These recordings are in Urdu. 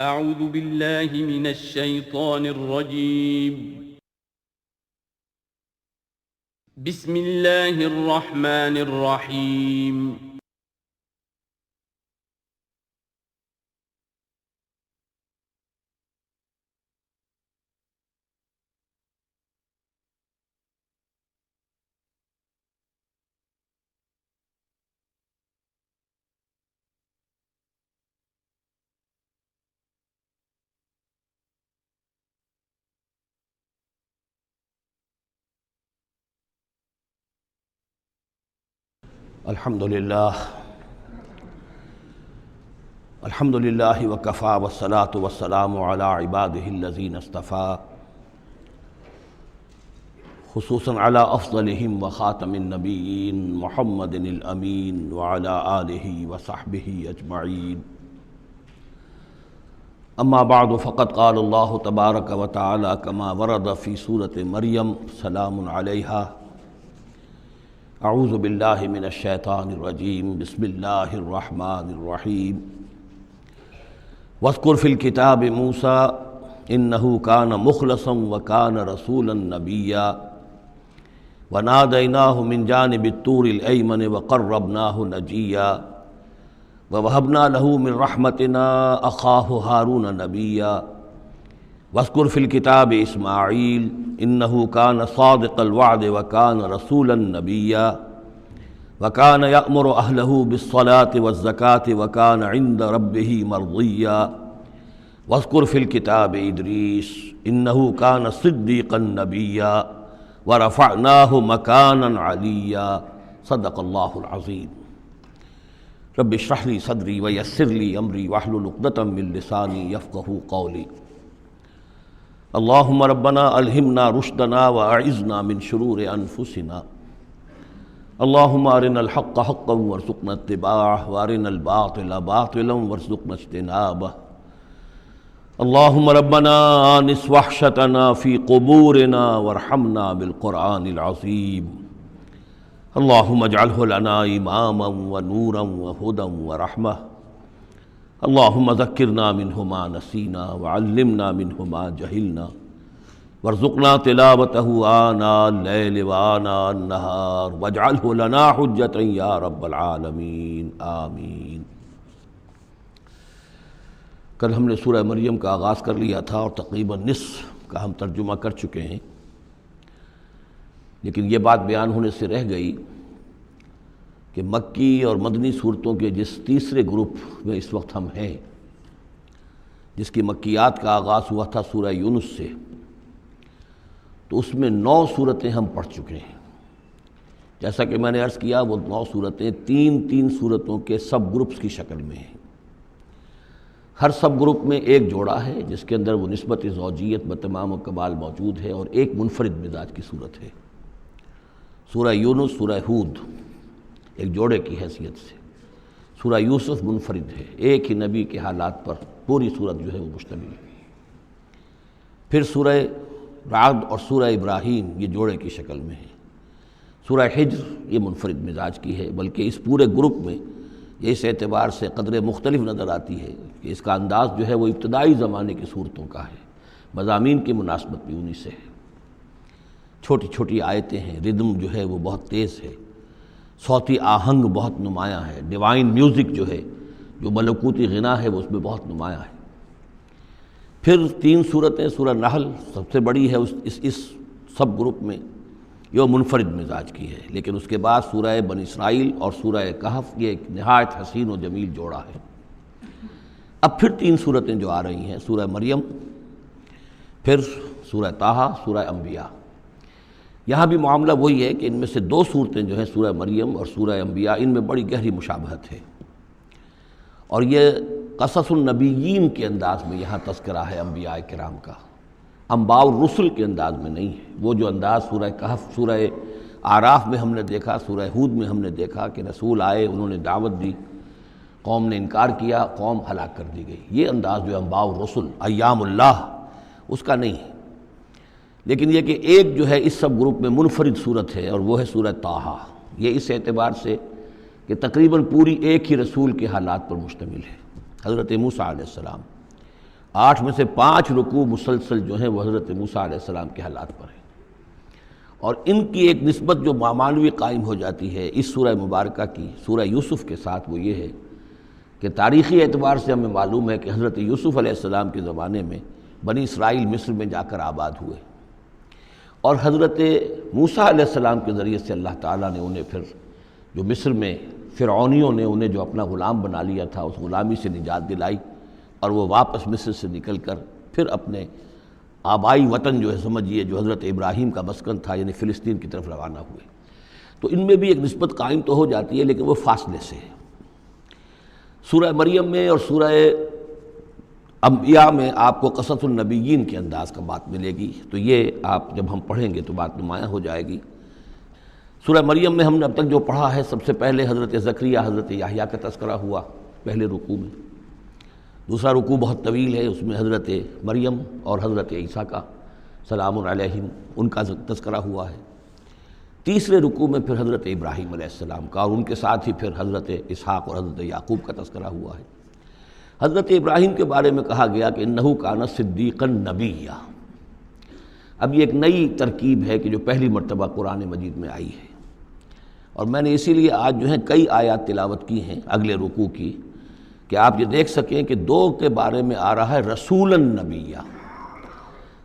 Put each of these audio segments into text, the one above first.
اعوذ باللہ من الشیطان الرجیم بسم اللہ الرحمن الرحیم الحمد للہ وکفیٰ والصلاة والسلام علی عبادہ الذین اصطفیٰ خصوصاً علی افضلہم وخاتم النبیین محمد الامین وعلی آلہ وصحبہ اجمعین اما بعد فقد قال اللہ تبارک وتعالی کما ورد فی سورۃ مریم سلام علیہا اعوذ باللہ من الشیطان الرجیم بسم اللہ الرحمن الرحیم واذکر فی الکتاب موسیٰ انہ کان مخلصا وکان رسولا نبیا ونادیناہ من جانب الطور الایمن وقربناہ نجیا ووہبنا لہ من رحمتنا اخاہ ہارون نبیا واذکر فی الکتاب اسماعیل انہ کان صادق الوعد وکان رسولا نبیا وکان یأمر اہلہ بالصلاة والزکاة وکان عند ربہ مرضیا واذکر فی الکتاب ادریس انہ کان صدیقا نبیا ورفعناہ مکانا علیا صدق اللہ العظیم رب اشرح لی صدری ویسر لی امری واحلل عقدۃ من لسانی یفقہوا قولی اللہم ربنا الہمنا رشدنا واعذنا من شرور انفسنا اللہم ارنا الحق حقا وارزقنا اتباعہ وارنا الباطل باطلا وارزقنا اجتنابہ اللہم ربنا آنس وحشتنا فی قبورنا وارحمنا بالقرآن العظیم اللہم اجعلہ لنا اماما ونورا وہدى ورحمہ اللہم ذکرنا منہ ما نسینا وعلمنا منہ ما جہلنا وارزقنا تلاوتہ آناء اللیل وآناء النہار واجعلہ لنا حجتا یا رب العالمین آمین۔ کل ہم نے سورہ مریم کا آغاز کر لیا تھا اور تقریباً نصف کا ہم ترجمہ کر چکے ہیں، لیکن یہ بات بیان ہونے سے رہ گئی کہ مکی اور مدنی صورتوں کے جس تیسرے گروپ میں اس وقت ہم ہیں، جس کی مکیات کا آغاز ہوا تھا سورہ یونس سے، تو اس میں 9 صورتیں ہم پڑھ چکے ہیں۔ جیسا کہ میں نے عرض کیا، وہ 9 صورتیں تین صورتوں کے سب گروپس کی شکل میں ہیں۔ ہر سب گروپ میں ایک جوڑا ہے جس کے اندر وہ نسبت زوجیت بتمام و کمال موجود ہے، اور ایک منفرد مزاج کی صورت ہے۔ سورہ یونس، سورہ ہود ایک جوڑے کی حیثیت سے، سورہ یوسف منفرد ہے، ایک ہی نبی کے حالات پر پوری صورت جو ہے وہ مشتمل ہے۔ پھر سورہ رعد اور سورہ ابراہیم یہ جوڑے کی شکل میں ہے۔ سورہ حجر یہ منفرد مزاج کی ہے، بلکہ اس پورے گروپ میں یہ اس اعتبار سے قدر مختلف نظر آتی ہے کہ اس کا انداز جو ہے وہ ابتدائی زمانے کی صورتوں کا ہے، مضامین کی مناسبت بھی انہی سے ہے۔ چھوٹی چھوٹی آیتیں ہیں، ردم جو ہے وہ بہت تیز ہے، صوتی آہنگ بہت نمایاں ہے، ڈیوائن میوزک جو ہے، جو ملکوتی غنا ہے، وہ اس میں بہت نمایاں ہے۔ پھر 3 صورتیں، سورہ نحل سب سے بڑی ہے اس سب گروپ میں، یہ منفرد مزاج کی ہے، لیکن اس کے بعد سورہ بنی اسرائیل اور سورہ کہف یہ ایک نہایت حسین و جمیل جوڑا ہے۔ اب پھر 3 صورتیں جو آ رہی ہیں، سورہ مریم، پھر سورہ طٰہٰ، سورہ انبیاء۔ یہاں بھی معاملہ وہی ہے کہ ان میں سے 2 صورتیں جو ہیں سورہ مریم اور سورہ انبیاء، ان میں بڑی گہری مشابہت ہے، اور یہ قصص النبیین کے انداز میں یہاں تذکرہ ہے انبیاء کرام کا، انباء الرسل کے انداز میں نہیں ہے۔ وہ جو انداز سورہ کہف، سورہ اعراف میں ہم نے دیکھا، سورہ ہود میں ہم نے دیکھا کہ رسول آئے، انہوں نے دعوت دی، قوم نے انکار کیا، قوم ہلاک کر دی گئی، یہ انداز جو انباء الرسل، ایام اللہ، اس کا نہیں ہے۔ لیکن یہ کہ ایک جو ہے اس سب گروپ میں منفرد صورت ہے، اور وہ ہے سورہ طٰہٰ۔ یہ اس اعتبار سے کہ تقریباً پوری ایک ہی رسول کے حالات پر مشتمل ہے، حضرت موسیٰ علیہ السلام۔ 8 میں سے 5 رکوع مسلسل جو ہیں وہ حضرت موسیٰ علیہ السلام کے حالات پر ہیں، اور ان کی ایک نسبت جو معنوی قائم ہو جاتی ہے اس سورہ مبارکہ کی سورہ یوسف کے ساتھ، وہ یہ ہے کہ تاریخی اعتبار سے ہمیں معلوم ہے کہ حضرت یوسف علیہ السلام کے زمانے میں بنی اسرائیل مصر میں جا کر آباد ہوئے، اور حضرت موسیٰ علیہ السلام کے ذریعے سے اللہ تعالیٰ نے انہیں پھر جو مصر میں فرعونیوں نے انہیں جو اپنا غلام بنا لیا تھا اس غلامی سے نجات دلائی، اور وہ واپس مصر سے نکل کر پھر اپنے آبائی وطن جو ہے سمجھیے جو حضرت ابراہیم کا مسکن تھا یعنی فلسطین کی طرف روانہ ہوئے۔ تو ان میں بھی ایک نسبت قائم تو ہو جاتی ہے لیکن وہ فاصلے سے ہے۔ سورہ مریم میں اور سورہ انبیاء میں آپ کو قصص النبیین کے انداز کا بات ملے گی، تو یہ آپ جب ہم پڑھیں گے تو بات نمایاں ہو جائے گی۔ سورہ مریم میں ہم نے اب تک جو پڑھا ہے، سب سے پہلے حضرت زکریا حضرت یحییٰ کا تذکرہ ہوا پہلے رکوع میں، دوسرا رکوع بہت طویل ہے، اس میں حضرت مریم اور حضرت عیسیٰ کا سلام علیہم ان کا تذکرہ ہوا ہے۔ تیسرے رکوع میں پھر حضرت ابراہیم علیہ السلام کا، اور ان کے ساتھ ہی پھر حضرت اسحاق اور حضرت یعقوب کا تذکرہ ہوا ہے۔ حضرت ابراہیم کے بارے میں کہا گیا کہ انہ کان صدیقا نبیّا۔ اب یہ ایک نئی ترکیب ہے کہ جو پہلی مرتبہ قرآن مجید میں آئی ہے، اور میں نے اسی لیے آج جو ہے کئی آیات تلاوت کی ہیں اگلے رکوع کی، کہ آپ یہ دیکھ سکیں کہ 2 کے بارے میں آ رہا ہے رسولا نبیّا،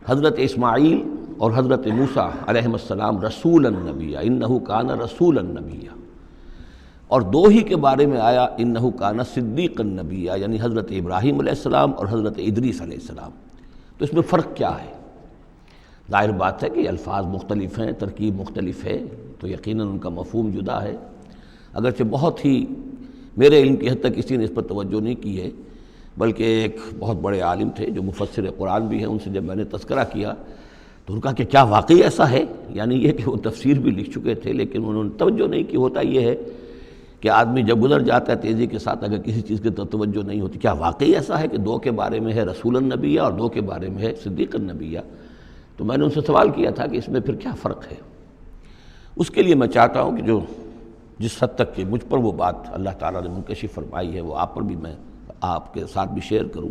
حضرت اسماعیل اور حضرت موسیٰ علیہ السلام رسولا نبیّا، انہ کان رسولا نبیّا، اور 2 ہی کے بارے میں آیا انہ کان صدیقا نبیّا، یعنی حضرت ابراہیم علیہ السلام اور حضرت ادریس علیہ السلام۔ تو اس میں فرق کیا ہے؟ ظاہر بات ہے کہ الفاظ مختلف ہیں، ترکیب مختلف ہے، تو یقیناً ان کا مفہوم جدا ہے، اگرچہ بہت ہی میرے علم کی حد تک کسی نے اس پر توجہ نہیں کی ہے، بلکہ ایک بہت بڑے عالم تھے جو مفسر قرآن بھی ہیں، ان سے جب میں نے تذکرہ کیا تو ان کا کہ کیا واقعی ایسا ہے، یعنی یہ کہ وہ تفسیر بھی لکھ چکے تھے لیکن انہوں نے توجہ نہیں کی۔ ہوتا یہ ہے کہ آدمی جب گزر جاتا ہے تیزی کے ساتھ، اگر کسی چیز کی توجہ نہیں ہوتی، کیا واقعی ایسا ہے کہ 2 کے بارے میں ہے رسول النبیہ اور 2 کے بارے میں ہے صدیق النبیہ؟ تو میں نے ان سے سوال کیا تھا کہ اس میں پھر کیا فرق ہے۔ اس کے لیے میں چاہتا ہوں کہ جو جس حد تک کہ مجھ پر وہ بات اللہ تعالیٰ نے منکشف فرمائی ہے وہ آپ پر بھی میں آپ کے ساتھ بھی شیئر کروں،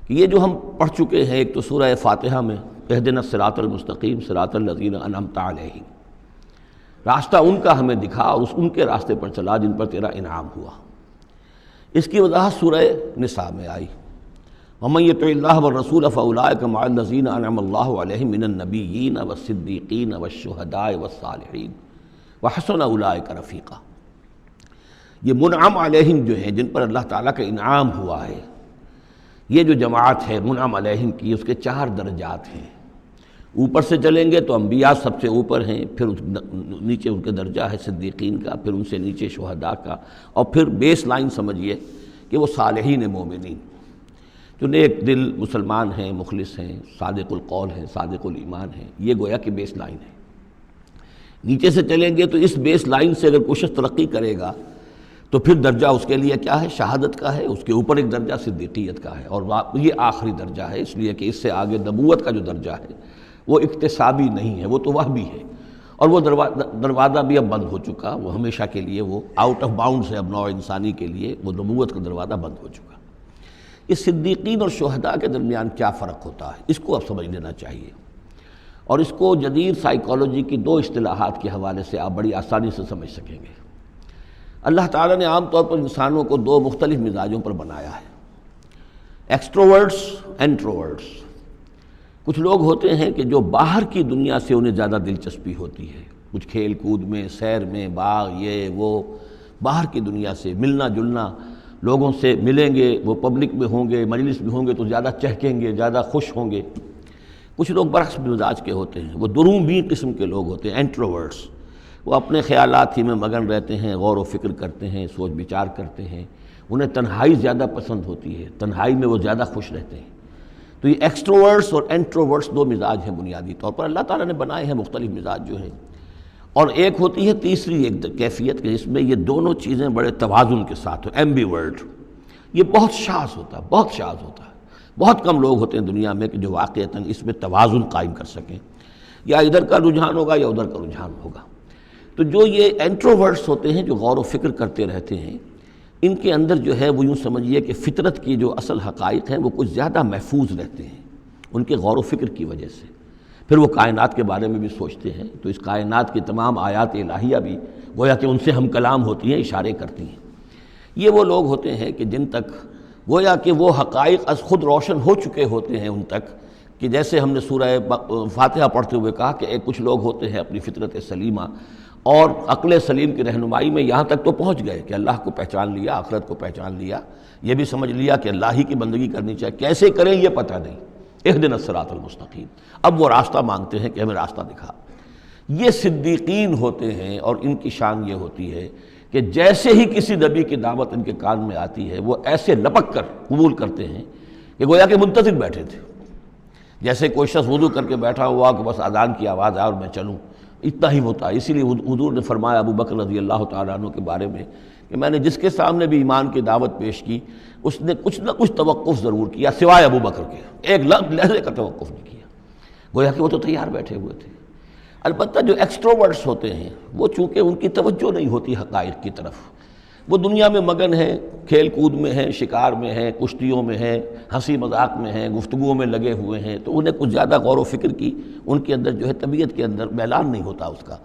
کہ یہ جو ہم پڑھ چکے ہیں، ایک تو سورہ فاتحہ میں اہدنا الصراط المستقیم صراط الذین انعمت علیہم، راستہ ان کا ہمیں دکھا اور ان کے راستے پر چلا جن پر تیرا انعام ہوا۔ اس کی وضاحت سورہ نساء میں آئی، وَمَن يُطِعِ اللَّهَ وَالرَّسُولَ فَأُولَٰئِكَ مَعَ الَّذِينَ أَنْعَمَ اللَّهُ عَلَيْهِم مِّنَ النَّبِيِّينَ وَالصِّدِّيقِينَ وَالشُّهَدَاءِ وَالصَّالِحِينَ وَحَسُنَ أُولَٰئِكَ رَفِیقًا۔ یہ منعم علیہم جو ہیں، جن پر اللہ تعالیٰ کا انعام ہوا ہے، یہ جو جماعت ہے منعم علیہم کی، اس کے 4 درجات ہیں۔ اوپر سے چلیں گے تو انبیاء سب سے اوپر ہیں، پھر نیچے ان کے درجہ ہے صدیقین کا، پھر ان سے نیچے شہداء کا، اور پھر بیس لائن سمجھیے کہ وہ صالحین مومنین جو نیک دل مسلمان ہیں، مخلص ہیں، صادق القول ہیں، صادق الایمان ہیں، یہ گویا کہ بیس لائن ہے۔ نیچے سے چلیں گے تو اس بیس لائن سے اگر کوئی شخص ترقی کرے گا تو پھر درجہ اس کے لیے کیا ہے؟ شہادت کا ہے، اس کے اوپر ایک درجہ صدیقیت کا ہے، اور یہ آخری درجہ ہے، اس لیے کہ اس سے آگے نبوت کا جو درجہ ہے وہ اکتسابی نہیں ہے، وہ تو وہبی ہے، اور وہ دروازہ بھی اب بند ہو چکا، وہ ہمیشہ کے لیے وہ آؤٹ آف باؤنڈز ہے، اب نوع انسانی کے لیے وہ نبوت کا دروازہ بند ہو چکا۔ اس صدیقین اور شہداء کے درمیان کیا فرق ہوتا ہے، اس کو اب سمجھ لینا چاہیے، اور اس کو جدید سائیکالوجی کی 2 اصطلاحات کے حوالے سے آپ بڑی آسانی سے سمجھ سکیں گے۔ اللہ تعالیٰ نے عام طور پر انسانوں کو 2 مختلف مزاجوں پر بنایا ہے، ایکسٹروورٹس، انٹروورٹس۔ کچھ لوگ ہوتے ہیں کہ جو باہر کی دنیا سے انہیں زیادہ دلچسپی ہوتی ہے، کچھ کھیل کود میں، سیر میں، باغ، یہ وہ، باہر کی دنیا سے ملنا جلنا، لوگوں سے ملیں گے، وہ پبلک میں ہوں گے، مجلس میں ہوں گے تو زیادہ چہکیں گے، زیادہ خوش ہوں گے۔ کچھ لوگ برعکس مزاج کے ہوتے ہیں، وہ دروبین قسم کے لوگ ہوتے ہیں، انٹروورٹس۔ وہ اپنے خیالات ہی میں مگن رہتے ہیں، غور و فکر کرتے ہیں، سوچ بچار کرتے ہیں، انہیں تنہائی زیادہ پسند ہوتی ہے، تنہائی میں وہ زیادہ خوش رہتے ہیں۔ تو یہ ایکسٹروورٹس اور انٹروورٹس 2 مزاج ہیں بنیادی طور پر، اللہ تعالیٰ نے بنائے ہیں مختلف مزاج جو ہیں۔ اور ایک ہوتی ہے تیسری ایک کیفیت کہ جس میں یہ دونوں چیزیں بڑے توازن کے ساتھ ہو، ایمبیورٹ۔ یہ بہت شاذ ہوتا ہے، بہت شاذ ہوتا ہے، بہت کم لوگ ہوتے ہیں دنیا میں کہ جو واقعتاً اس میں توازن قائم کر سکیں، یا ادھر کا رجحان ہوگا یا ادھر کا رجحان ہوگا۔ تو جو یہ انٹروورٹس ہوتے ہیں جو غور و فکر کرتے رہتے ہیں، ان کے اندر جو ہے وہ یوں سمجھیے کہ فطرت کی جو اصل حقائق ہیں وہ کچھ زیادہ محفوظ رہتے ہیں ان کے غور و فکر کی وجہ سے۔ پھر وہ کائنات کے بارے میں بھی سوچتے ہیں، تو اس کائنات کی تمام آیات الہیہ بھی گویا کہ ان سے ہم کلام ہوتی ہیں، اشارے کرتی ہیں۔ یہ وہ لوگ ہوتے ہیں کہ جن تک گویا کہ وہ حقائق از خود روشن ہو چکے ہوتے ہیں ان تک، کہ جیسے ہم نے سورہ فاتحہ پڑھتے ہوئے کہا کہ کچھ لوگ ہوتے ہیں اپنی فطرت سلیمہ اور عقل سلیم کی رہنمائی میں یہاں تک تو پہنچ گئے کہ اللہ کو پہچان لیا، آخرت کو پہچان لیا، یہ بھی سمجھ لیا کہ اللہ ہی کی بندگی کرنی چاہیے، کیسے کریں یہ پتہ نہیں، اہدنا الصراط المستقیم، اب وہ راستہ مانگتے ہیں کہ ہمیں راستہ دکھا۔ یہ صدیقین ہوتے ہیں، اور ان کی شان یہ ہوتی ہے کہ جیسے ہی کسی نبی کی دعوت ان کے کان میں آتی ہے وہ ایسے لپک کر قبول کرتے ہیں کہ گویا کہ منتظر بیٹھے تھے، جیسے کوئی شخص وضو کر کے بیٹھا ہوا کہ بس اذان کی آواز آئے اور میں چلوں، اتنا ہی ہوتا ہے۔ اسی لیے حضور نے فرمایا ابو بکر رضی اللہ تعالیٰ عنہ کے بارے میں کہ میں نے جس کے سامنے بھی ایمان کی دعوت پیش کی اس نے کچھ نہ کچھ توقف ضرور کیا سوائے ابو بکر کے، ایک لحظے کا توقف نہیں کیا، گویا کہ وہ تو تیار بیٹھے ہوئے تھے۔ البتہ جو ایکسٹروورٹس ہوتے ہیں وہ چونکہ ان کی توجہ نہیں ہوتی حقائق کی طرف، وہ دنیا میں مگن ہیں، کھیل کود میں ہیں، شکار میں ہیں، کشتیوں میں ہیں، ہنسی مذاق میں ہیں، گفتگوؤں میں لگے ہوئے ہیں، تو انہیں کچھ زیادہ غور و فکر کی ان کے اندر جو ہے طبیعت کے اندر میلان نہیں ہوتا اس کا،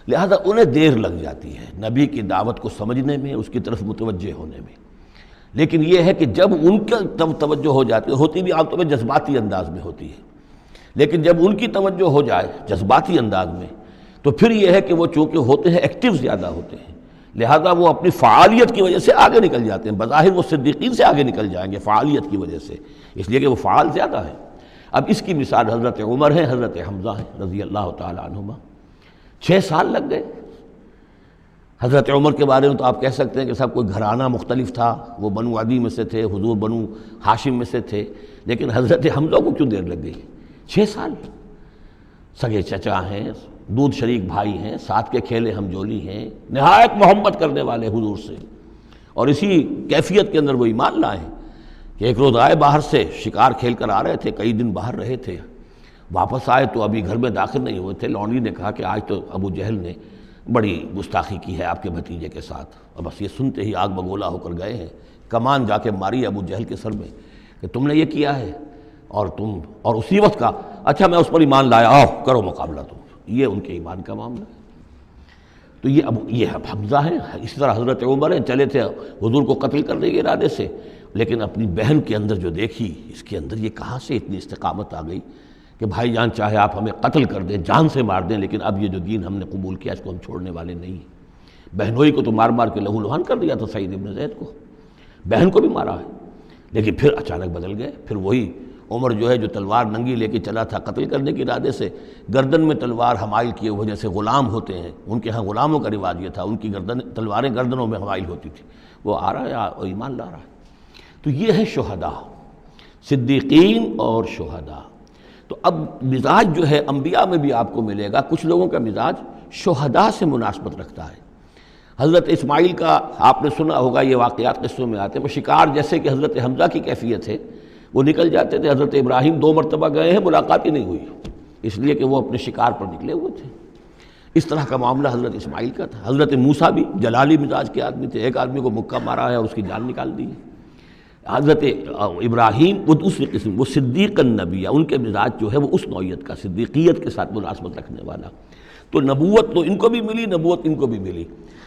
لہذا انہیں دیر لگ جاتی ہے نبی کی دعوت کو سمجھنے میں، اس کی طرف متوجہ ہونے میں۔ لیکن یہ ہے کہ جب ان کا توجہ ہو جاتی ہوتی بھی عام طور پہ جذباتی انداز میں ہوتی ہے، لیکن جب ان کی توجہ ہو جائے جذباتی انداز میں تو پھر یہ ہے کہ وہ چونکہ ہوتے ہیں ایکٹیو زیادہ ہوتے ہیں، لہذا وہ اپنی فعالیت کی وجہ سے آگے نکل جاتے ہیں، بظاہر وہ صدیقین سے آگے نکل جائیں گے فعالیت کی وجہ سے، اس لیے کہ وہ فعال زیادہ ہیں۔ اب اس کی مثال حضرت عمر ہے، حضرت حمزہ ہیں رضی اللہ تعالی عنہما، 6 سال لگ گئے۔ حضرت عمر کے بارے میں تو آپ کہہ سکتے ہیں کہ سب کوئی گھرانہ مختلف تھا، وہ بنو عدی میں سے تھے، حضور بنو ہاشم میں سے تھے، لیکن حضرت حمزہ کو کیوں دیر لگ گئی؟ 6 سال، سگے چچا ہیں، دودھ شریک بھائی ہیں، ساتھ کے کھیلے ہم جولی ہیں، نہایت محبت کرنے والے حضور سے، اور اسی کیفیت کے اندر وہ ایمان لائے کہ ایک روز آئے باہر سے، شکار کھیل کر آ رہے تھے، کئی دن باہر رہے تھے، واپس آئے تو ابھی گھر میں داخل نہیں ہوئے تھے، لونڈی نے کہا کہ آج تو ابو جہل نے بڑی گستاخی کی ہے آپ کے بھتیجے کے ساتھ، اور بس یہ سنتے ہی آگ بگولا ہو کر گئے ہیں، کمان جا کے ماری ابو جہل کے سر میں کہ تم نے یہ کیا ہے، اور اسی وقت کہا اچھا میں اس پر ایمان لایا، آؤ کرو مقابلہ تم۔ یہ ان کے ایمان کا معاملہ ہے۔ تو یہ حمزہ ہیں، اسی طرح حضرت عمر ہیں، چلے تھے حضور کو قتل کرنے کے ارادے سے، لیکن اپنی بہن کے اندر جو دیکھی، اس کے اندر یہ کہاں سے اتنی استقامت آ گئی کہ بھائی جان چاہے آپ ہمیں قتل کر دیں، جان سے مار دیں، لیکن اب یہ جو دین ہم نے قبول کیا اس کو ہم چھوڑنے والے نہیں ہیں۔ بہنوئی کو تو مار مار کے لہو لہان کر دیا تھا سعید ابن زید کو، بہن کو بھی مارا ہے، لیکن پھر اچانک بدل گئے۔ پھر وہی عمر جو ہے جو تلوار ننگی لے کے چلا تھا قتل کرنے کے ارادے سے، گردن میں تلوار حمائل کیے ہوئے، جیسے غلام ہوتے ہیں، ان کے ہاں غلاموں کا رواج یہ تھا، ان کی تلواریں گردنوں میں حمائل ہوتی تھی، وہ آ رہا ہے اور ایمان لا رہا ہے۔ تو یہ ہے شہداء، صدیقین اور شہداء۔ تو اب مزاج جو ہے انبیاء میں بھی آپ کو ملے گا، کچھ لوگوں کا مزاج شہداء سے مناسبت رکھتا ہے۔ حضرت اسماعیل کا آپ نے سنا ہوگا، یہ واقعات قصوں میں آتے ہیں، وہ شکار جیسے کہ حضرت حمزہ کی کیفیت ہے، وہ نکل جاتے تھے۔ حضرت ابراہیم 2 مرتبہ گئے ہیں، ملاقات ہی نہیں ہوئی، اس لیے کہ وہ اپنے شکار پر نکلے ہوئے تھے۔ اس طرح کا معاملہ حضرت اسماعیل کا تھا۔ حضرت موسیٰ بھی جلالی مزاج کے آدمی تھے، ایک آدمی کو مکہ مارا ہے اور اس کی جان نکال دی ہے۔ حضرت ابراہیم وہ دوسری قسم، وہ صدیق النبی، ان کے مزاج جو ہے وہ اس نوعیت کا، صدیقیت کے ساتھ مناسبت رکھنے والا۔ تو نبوت تو ان کو بھی ملی، نبوت ان کو بھی ملی،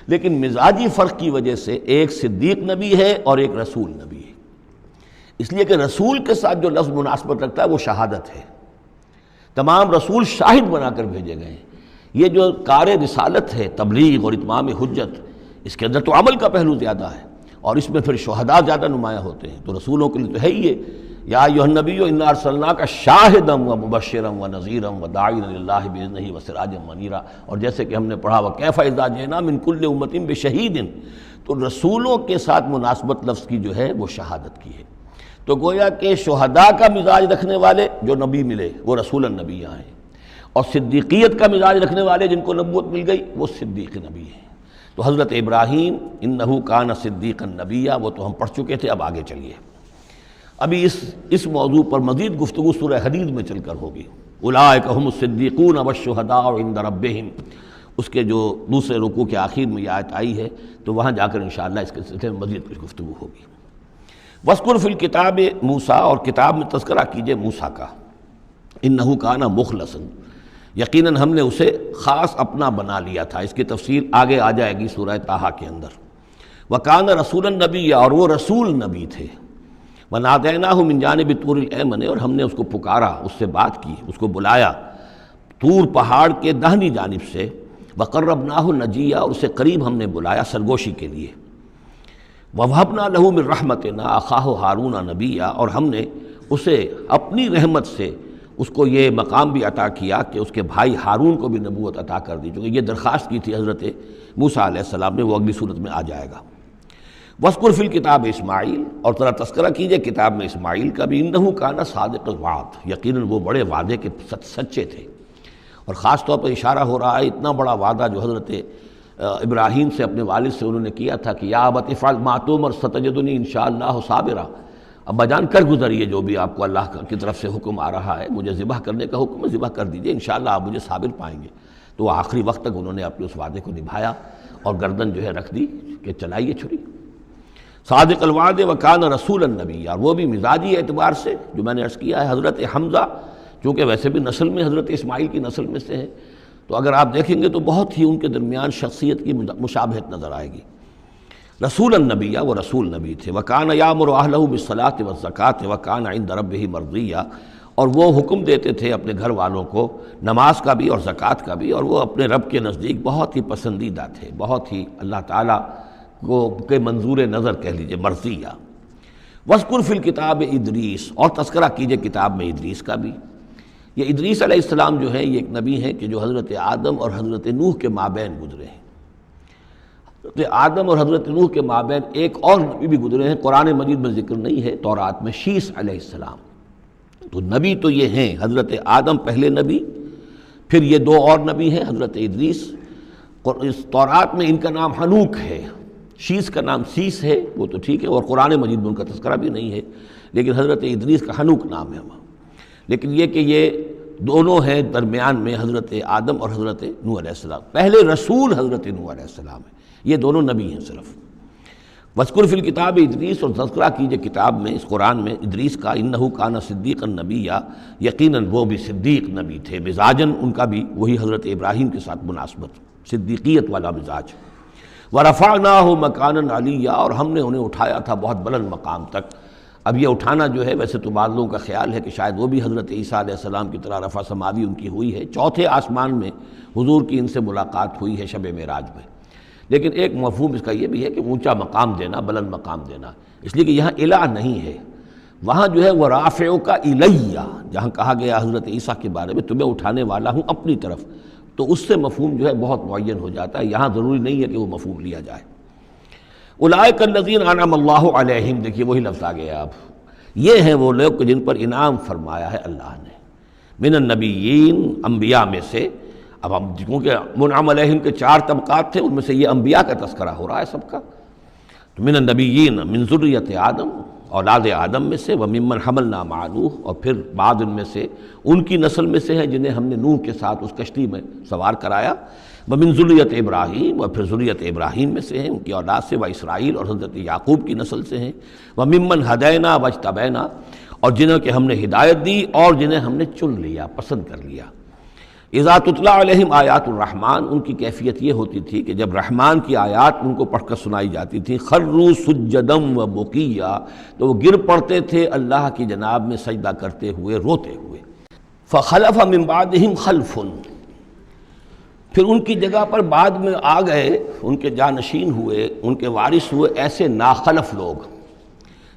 لیکن مزاجی فرق کی وجہ سے ایک صدیق نبی ہے اور ایک رسول نبی ہے، اس لیے کہ رسول کے ساتھ جو لفظ مناسبت رکھتا ہے وہ شہادت ہے۔ تمام رسول شاہد بنا کر بھیجے گئے ہیں۔ یہ جو کار رسالت ہے، تبلیغ اور اتمام حجت، اس کے اندر تو عمل کا پہلو زیادہ ہے، اور اس میں پھر شہداء زیادہ نمایاں ہوتے ہیں۔ تو رسولوں کے لیے تو ہے ہی یہ، یا ایھا النبی انا ارسلناک شاہدا ومبشرا ونذیرا وداعیا الی اللہ باذنہ وسراجا منیرا، اور جیسے کہ ہم نے پڑھا وکیف اذا جئنا من کل امۃ بشہید، تو رسولوں کے ساتھ مناسبت لفظ کی جو ہے وہ شہادت کی ہے۔ تو گویا کہ شہداء کا مزاج رکھنے والے جو نبی ملے وہ رسول النبیہ ہیں، اور صدیقیت کا مزاج رکھنے والے جن کو نبوت مل گئی وہ صدیق نبی ہیں۔ تو حضرت ابراہیم انہ کان صدیقا نبیہ، وہ تو ہم پڑھ چکے تھے، اب آگے چلیے۔ ابھی اس موضوع پر مزید گفتگو سورہ حدید میں چل کر ہوگی۔ اولئک ھم الصدیقون والشہداء عند ربہم اس کے جو دوسرے رکوع کے آخر میں یہ آیت آئی ہے، تو وہاں جا کر انشاءاللہ اس کے سلسلے میں مزید کچھ گفتگو ہوگی۔ وَاذْكُرْ فِي الْكِتَابِ موسیٰ، اور کتاب میں تذکرہ کیجئے موسیٰ کا، اِنَّهُ كَانَ مُخْلَصًا، یقیناً ہم نے اسے خاص اپنا بنا لیا تھا۔ اس کی تفصیل آگے آ جائے گی سورہ طٰہٰ کے اندر۔ وَكَانَ رَسُولًا نَبِيًّا، اور وہ رسول نبی تھے۔ وَنَادَيْنَاهُ مِن جَانِبِ الطُّورِ الْأَيْمَنِ، اور ہم نے اس کو پکارا، اس سے بات کی، اس کو بلایا طور پہاڑ کے داہنی جانب سے۔ وَقَرَّبْنَاهُ نَجِيًّا، اور اسے قریب ہم نے بلایا سرگوشی کے لیے۔ وَوَهَبْنَا لَهُ مِن رَحْمَتِنَا أَخَاهُ هَارُونَ نَبِيًّا، اور ہم نے اسے اپنی رحمت سے اس کو یہ مقام بھی عطا کیا کہ اس کے بھائی ہارون کو بھی نبوت عطا کر دی، چونکہ یہ درخواست کی تھی حضرت موسیٰ علیہ السلام نے، وہ اگلی صورت میں آ جائے گا۔ وَاذْكُرْ فِي الْكِتَابِ اسماعیل، اور ذرا تذکرہ کیجئے کتاب میں اسماعیل کا بھی، اِنَّهُ كَانَ صَادِقَ الْوَعْدِ، یقیناً وہ بڑے وعدے کے سچے تھے۔ اور خاص طور پر اشارہ ہو رہا ہے اتنا بڑا وعدہ جو حضرت ابراہیم سے اپنے والد سے انہوں نے کیا تھا کہ یا ابت افعل ما تؤمر ستجدنی ان شاء اللہ صابرا، ابا جان کر گزریے جو بھی آپ کو اللہ کی طرف سے حکم آ رہا ہے، مجھے ذبح کرنے کا حکم ہے، ذبح کر دیجئے، انشاءاللہ آپ مجھے صابر پائیں گے۔ تو آخری وقت تک انہوں نے اپنے اس وعدے کو نبھایا اور گردن جو ہے رکھ دی کہ چلائیے چھری۔ صادق الوعد وکان رسول النبی، اور وہ بھی مزاجی اعتبار سے جو میں نے عرض کیا ہے، حضرت حمزہ چونکہ ویسے بھی نسل میں حضرت اسماعیل کی نسل میں سے ہیں، تو اگر آپ دیکھیں گے تو بہت ہی ان کے درمیان شخصیت کی مشابہت نظر آئے گی۔ رسول النبی، وہ رسول نبی تھے۔ وَكَانَ يَأْمُرُ أَهْلَهُ بِالصَّلَاةِ وَالزَّكَاةِ وَكَانَ عِندَ رَبِّهِ مَرْضِيًّا، اور وہ حکم دیتے تھے اپنے گھر والوں کو نماز کا بھی اور زکوٰۃ کا بھی، اور وہ اپنے رب کے نزدیک بہت ہی پسندیدہ تھے، بہت ہی اللہ تعالیٰ کو کے منظور نظر کہہ لیجئے، مرضیہ۔ وَاذْكُرْ فِي الْكِتَابِ ادریس، اور تذکرہ کیجئے کتاب میں ادریس کا بھی۔ یہ ادریس علیہ السلام جو ہیں، یہ ایک نبی ہیں کہ جو حضرت آدم اور حضرت نوح کے مابین گزرے ہیں۔ حضرت آدم اور حضرت نوح کے مابین ایک اور نبی بھی گزرے ہیں، قرآن مجید میں ذکر نہیں ہے، تورات میں، شیس علیہ السلام۔ تو نبی تو یہ ہیں، حضرت آدم پہلے نبی، پھر یہ دو اور نبی ہیں، حضرت ادریس۔ اس تورات میں ان کا نام حنوک ہے، شیس کا نام سیس ہے، وہ تو ٹھیک ہے، اور قرآن مجید میں ان کا تذکرہ بھی نہیں ہے، لیکن حضرت ادریس کا حنوک نام ہے وہاں۔ لیکن یہ کہ یہ دونوں ہیں درمیان میں حضرت آدم اور حضرت نوح علیہ السلام، پہلے رسول حضرت نوح علیہ السلام ہے، یہ دونوں نبی ہیں صرف۔ وَاذْكُرْ فِي الْكِتَابِ ادریس، اور تذکرہ کیجئے کتاب میں، اس قرآن میں، ادریس کا، اِنَّهُ كَانَ صِدِّيقًا نَبِيًّا، یقیناً وہ بھی صدیق نبی تھے، مزاجاً ان کا بھی وہی حضرت ابراہیم کے ساتھ مناسبت، صدیقیت والا مزاج۔ وَرَفَعْنَاهُ مَكَانًا عَلِيًّا، اور ہم نے انہیں اٹھایا تھا بہت بلند مقام تک۔ اب یہ اٹھانا جو ہے، ویسے تو بعض لوگوں کا خیال ہے کہ شاید وہ بھی حضرت عیسیٰ علیہ السلام کی طرح رفع سماوی ان کی ہوئی ہے، چوتھے آسمان میں حضور کی ان سے ملاقات ہوئی ہے شب معراج میں۔ لیکن ایک مفہوم اس کا یہ بھی ہے کہ اونچا مقام دینا، بلند مقام دینا، اس لیے کہ یہاں الہ نہیں ہے، وہاں جو ہے وہ رافعک الیہ، جہاں کہا گیا حضرت عیسیٰ کے بارے میں تمہیں اٹھانے والا ہوں اپنی طرف، تو اس سے مفہوم جو ہے بہت معین ہو جاتا ہے، یہاں ضروری نہیں ہے کہ وہ مفہوم لیا جائے۔ اولئک الذین انعم اللہ علیہم، دیکھیے وہی لفظ آ گیا اب، یہ ہیں وہ لوگ جن پر انعام فرمایا ہے اللہ نے، من النبیین، انبیاء میں سے۔ اب ہم کیونکہ منعم علیہم کے 4 طبقات تھے، ان میں سے یہ انبیاء کا تذکرہ ہو رہا ہے سب کا، تو من النبیین من ذریۃ آدم، اولاد آدم میں سے، وممن حملنا مع نوح، اور پھر بعد ان میں سے ان کی نسل میں سے ہیں جنہیں ہم نے نوح کے ساتھ اس کشتی میں سوار کرایا، ومن ذریۃ ابراہیم، اور پھر ذریۃ ابراہیم میں سے ہیں، ان کی اولاد سے، و اسرائیل، اور حضرت یعقوب کی نسل سے ہیں، وممن ہدینا واجتبینا، اور جنہیں کہ ہم نے ہدایت دی اور جنہیں ہم نے چن لیا، پسند کر لیا۔ اذا تتلیٰ علیہم آیات الرحمن، ان کی کیفیت یہ ہوتی تھی کہ جب رحمان کی آیات ان کو پڑھ کر سنائی جاتی تھی، خروا سجدا و بکیا، تو وہ گر پڑتے تھے اللہ کی جناب میں سجدہ کرتے ہوئے، روتے ہوئے۔ فخلف من بعدہم خلف، پھر ان کی جگہ پر بعد میں آ گئے، ان کے جانشین ہوئے، ان کے وارث ہوئے ایسے ناخلف لوگ۔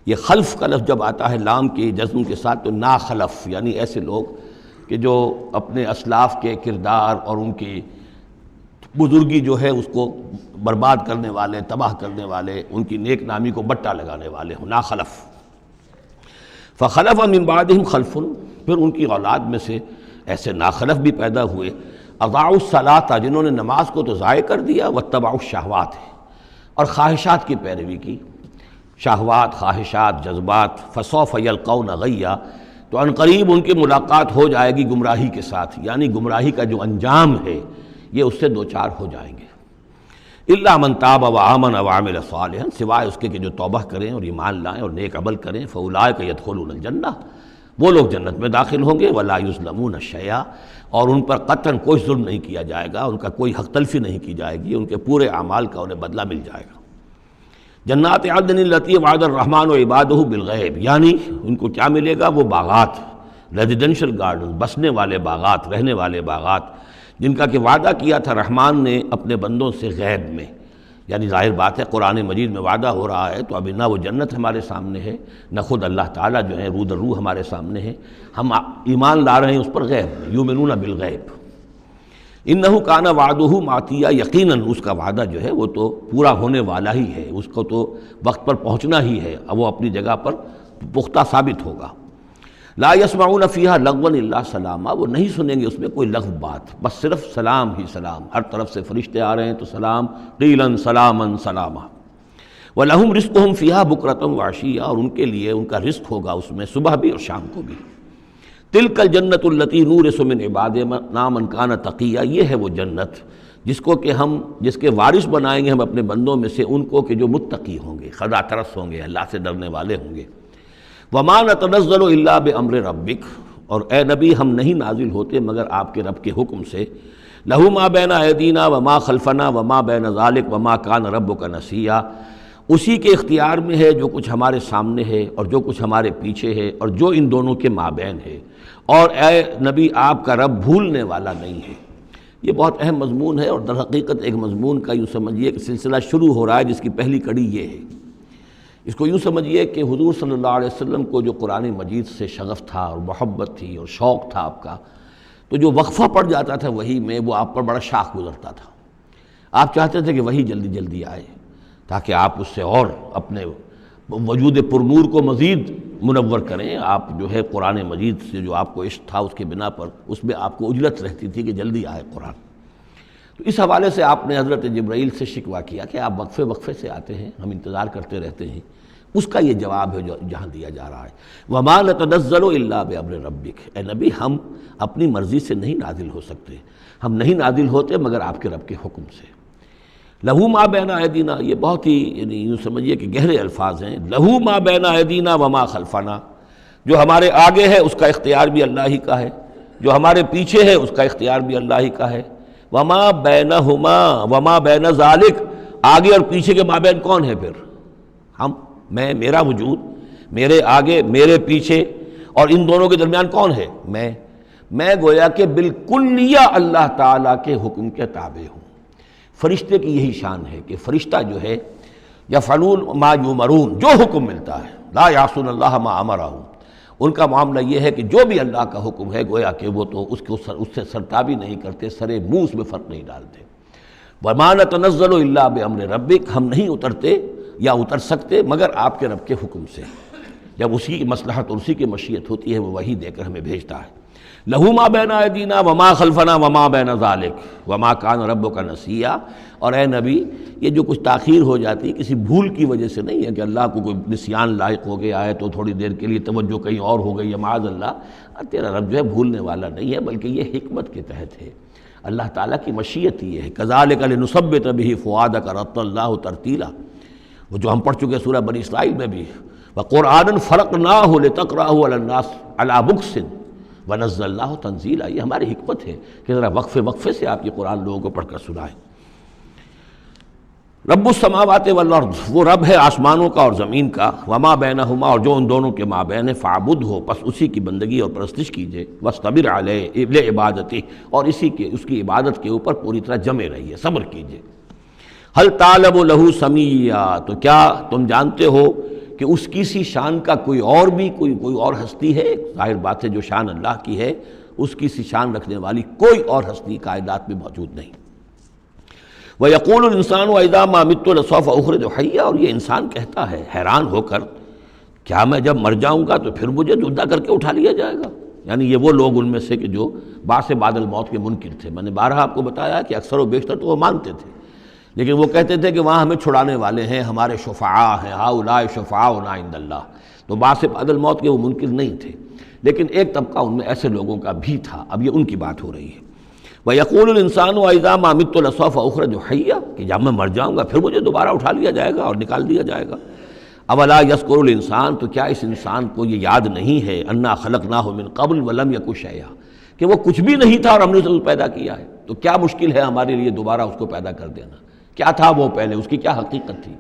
یہ خلف کا لفظ جب آتا ہے لام کے جزم کے ساتھ، تو ناخلف یعنی ایسے لوگ کہ جو اپنے اسلاف کے کردار اور ان کی بزرگی جو ہے اس کو برباد کرنے والے، تباہ کرنے والے، ان کی نیک نامی کو بٹا لگانے والے ہوں، ناخلف۔ فخلف من بعدہم خلف، پھر ان کی اولاد میں سے ایسے ناخلف بھی پیدا ہوئے، اضاعوا الصلاۃ، جنہوں نے نماز کو تو ضائع کر دیا، واتبعوا الشہوات، اور خواہشات کی پیروی کی، شہوات، خواہشات، جذبات، فسوف یلقون غیا، تو عنقریب ان کی ملاقات ہو جائے گی گمراہی کے ساتھ، یعنی گمراہی کا جو انجام ہے یہ اس سے دوچار ہو جائیں گے۔ الا من تاب وآمن وعمل صالحا، سوائے اس کے کہ جو توبہ کریں اور ایمان لائیں اور نیک عمل کریں، فاولئک يدخلون الجنہ، وہ لوگ جنت میں داخل ہوں گے، ولا یظلمون شیئا، اور ان پر قطعاً کوئی ظلم نہیں کیا جائے گا، ان کا کوئی حق تلفی نہیں کی جائے گی، ان کے پورے اعمال کا انہیں بدلہ مل جائے گا۔ جنات عدن التی وعد الرحمن وعبادہ بالغیب، یعنی ان کو کیا ملے گا؟ وہ باغات، ریزیڈینشل گارڈن، بسنے والے باغات، رہنے والے باغات، جن کا کہ وعدہ کیا تھا رحمان نے اپنے بندوں سے غیب میں۔ یعنی ظاہر بات ہے قرآن مجید میں وعدہ ہو رہا ہے تو ابھی نہ وہ جنت ہمارے سامنے ہے، نہ خود اللہ تعالیٰ جو ہے روح در روح ہمارے سامنے ہے، ہم ایمان لا رہے ہیں اس پر غیب میں، یؤمنون بالغیب۔ انہ کان وعدہ ماتیا، یقیناً اس کا وعدہ جو ہے وہ تو پورا ہونے والا ہی ہے، اس کو تو وقت پر پہنچنا ہی ہے، اب وہ اپنی جگہ پر پختہ ثابت ہوگا۔ لا یسمعون فیہا لغوا الا سلاما، وہ نہیں سنیں گے اس میں کوئی لغو بات، بس صرف سلام ہی سلام، ہر طرف سے فرشتے آ رہے ہیں تو سلام، قیلا سلاما سلاما۔ وَلَهُمْ رِزْقُهُمْ فِيهَا بُكْرَةً وَعَشِيًّا، اور ان کے لیے ان کا رزق ہوگا اس میں صبح بھی اور شام کو بھی۔ تِلْكَ الْجَنَّةُ الَّتِي نُورِثُ مِنْ عِبَادِنَا مَنْ كَانَ تَقِيًّا، یہ ہے وہ جنت جس کے وارث بنائیں گے ہم اپنے بندوں میں سے ان کو کہ جو متقی ہوں گے، خدا ترس ہوں گے، اللہ سے ڈرنے والے ہوں گے۔ وَمَا نَتَنَزَّلُ إِلَّا بِأَمْرِ رَبِّكَ، اور اے نبی ہم نہیں نازل ہوتے مگر آپ کے رب کے حکم سے۔ لَهُ مَا بَيْنَ أَيْدِينَا وَمَا خَلْفَنَا وَمَا بَيْنَ ذَلِكَ وَمَا كَانَ رَبُّكَ نَسِيًّا، اسی کے اختیار میں ہے جو کچھ ہمارے سامنے ہے اور جو کچھ ہمارے پیچھے ہے اور جو ان دونوں کے مابین ہے، اور اے نبی آپ کا رب بھولنے والا نہیں ہے۔ یہ بہت اہم مضمون ہے، اور در حقیقت ایک مضمون کا یوں سمجھیے کہ سلسلہ شروع ہو رہا ہے جس کی پہلی کڑی یہ ہے۔ اس کو یوں سمجھیے کہ حضور صلی اللہ علیہ وسلم کو جو قرآن مجید سے شغف تھا اور محبت تھی اور شوق تھا آپ کا، تو جو وقفہ پڑ جاتا تھا وہی میں، وہ آپ پر بڑا شاخ گزرتا تھا۔ آپ چاہتے تھے کہ وہی جلدی جلدی آئے تاکہ آپ اس سے اور اپنے وجود پرنور کو مزید منور کریں۔ آپ جو ہے قرآن مجید سے جو آپ کو عشق تھا اس کے بنا پر اس میں آپ کو اجلت رہتی تھی کہ جلدی آئے قرآن۔ تو اس حوالے سے آپ نے حضرت جبرائیل سے شکوہ کیا کہ آپ وقفے وقفے سے آتے ہیں، ہم انتظار کرتے رہتے ہیں۔ اس کا یہ جواب ہے جو جہاں دیا جا رہا ہے، وَمَا نَتَنَزَّلُ إِلَّا بِأَمْرِ رَبِّكَ، اے نبی ہم اپنی مرضی سے نہیں نازل ہو سکتے، ہم نہیں نازل ہوتے مگر آپ کے رب کے حکم سے۔ لَهُ مَا بَيْنَ أَيْدِينَا، یہ بہت ہی یعنی یوں سمجھیے کہ گہرے الفاظ ہیں۔ لَهُ مَا بَيْنَ أَيْدِينَا وَمَا خَلْفَنَا، جو ہمارے آگے ہے اس کا اختیار بھی اللہ ہی کا ہے، جو ہمارے پیچھے ہے اس کا اختیار بھی اللہ ہی کا ہے۔ وَمَا بَيْنَهُمَا وَمَا بَيْنَ ذَلِكَ، آگے اور پیچھے کے مابین کون ہے پھر؟ ہم، میں، میرا وجود، میرے آگے میرے پیچھے، اور ان دونوں کے درمیان کون ہے؟ میں گویا کہ بالکلیہ اللہ تعالیٰ کے حکم کے تابع ہوں۔ فرشتے کی یہی شان ہے کہ فرشتہ جو ہے یفعلون ما یؤمرون، جو حکم ملتا ہے، لا یعصون اللہ ما امرہم، ان کا معاملہ یہ ہے کہ جو بھی اللہ کا حکم ہے گویا کہ وہ تو اس سے سرتابی نہیں کرتے، سرے منہ اس میں فرق نہیں ڈالتے۔ وَمَا نَتَنَزَّلُ إِلَّا بِأَمْرِ رَبِّكَ، ہم نہیں اترتے یا اتر سکتے مگر آپ کے رب کے حکم سے، جب اسی کی مصلحت اور اسی کی مشیت ہوتی ہے وہ وحی دے کر ہمیں بھیجتا ہے۔ لَهُ مَا بَيْنَ أَيْدِينَا وَمَا خَلْفَنَا وَمَا بَيْنَ ذَلِكَ وَمَا كَانَ رَبُّكَ نَسِيًّا، اور اے نبی یہ جو کچھ تاخیر ہو جاتی کسی بھول کی وجہ سے نہیں ہے کہ اللہ کو کوئی نسیان لاحق ہو گیا ہے تو تھوڑی دیر کے لیے توجہ کہیں اور ہو گئی ہے، معاذ اللہ، تیرا رب جو ہے بھولنے والا نہیں ہے بلکہ یہ حکمت کے تحت ہے، اللہ تعالیٰ کی مشیت یہ ہے۔ كَذَلِكَ لِنُثَبِّتَ بِهِ فُؤَادَكَ رَتَّلَ اللَّهُ تَرْتِيلًا، وہ جو ہم پڑھ چکے سورہ بنی اسرائیل میں بھی، وَقُرْآنًا فَرَقْنَاهُ لِتَقْرَأَهُ عَلَى النَّاسِ عَلَى مُكْثٍ وَنَزَّلْنَاهُ تَنزِيلًا، یہ ہماری حکمت ہے کہ ذرا وقفے سے آپ یہ قرآن لوگوں کو پڑھ کر سنائیں۔ رب السماوات والارض، وہ رب ہے آسمانوں کا اور زمین کا، وما بینہما، اور جو ان دونوں کے مابین ہے، فاعبدہ، پس اسی کی بندگی اور پرستش کیجئے، واصطبر علیہ لعبادتہ، اور اس کی عبادت کے اوپر پوری طرح جمے رہیے، صبر کیجئے۔ ہل تعلم لہ سمیہ، تو کیا تم جانتے ہو کہ اس کی سی شان کا کوئی اور بھی کوئی اور ہستی ہے؟ ظاہر بات ہے جو شان اللہ کی ہے اس کی سی شان رکھنے والی کوئی اور ہستی کائنات میں موجود نہیں۔ وَيَقُولُ الْإِنسَانُ وَإِذَا مَا مِتُّ لَسَوْفَ أُخْرَجُ حَيًّا، اور یہ انسان کہتا ہے حیران ہو کر، کیا میں جب مر جاؤں گا تو پھر مجھے زندہ کر کے اٹھا لیا جائے گا؟ یعنی یہ وہ لوگ ان میں سے کہ جو بعث بعد الموت کے منکر تھے۔ میں نے بارہا آپ کو بتایا کہ اکثر و بیشتر تو وہ مانتے تھے، لیکن وہ کہتے تھے کہ وہاں ہمیں چھڑانے والے ہیں، ہمارے شفعاء ہیں، ہؤلاء شفعاؤنا عند اللہ، تو بعث بعد الموت کے وہ منکر نہیں تھے، لیکن ایک طبقہ ان میں ایسے لوگوں کا بھی تھا۔ اب یہ ان کی بات ہو رہی ہے۔ وَيَقُولُ الْإِنسَانُ وَإِذَا مَا مِتُّ لَسَوْفَ أُخْرَجُ حَيًّا، کہ جب میں مر جاؤں گا پھر مجھے دوبارہ اٹھا لیا جائے گا اور نکال دیا جائے گا۔ اولا یذکر الانسان، تو کیا اس انسان کو یہ یاد نہیں ہے انا خلقناہ من قبل ولم یک شیئا، کہ وہ کچھ بھی نہیں تھا اور ہم نے اسے پیدا کیا ہے، تو کیا مشکل ہے ہمارے لیے دوبارہ اس کو پیدا کر دینا؟ کیا تھا وہ پہلے، اس کی کیا حقیقت تھی؟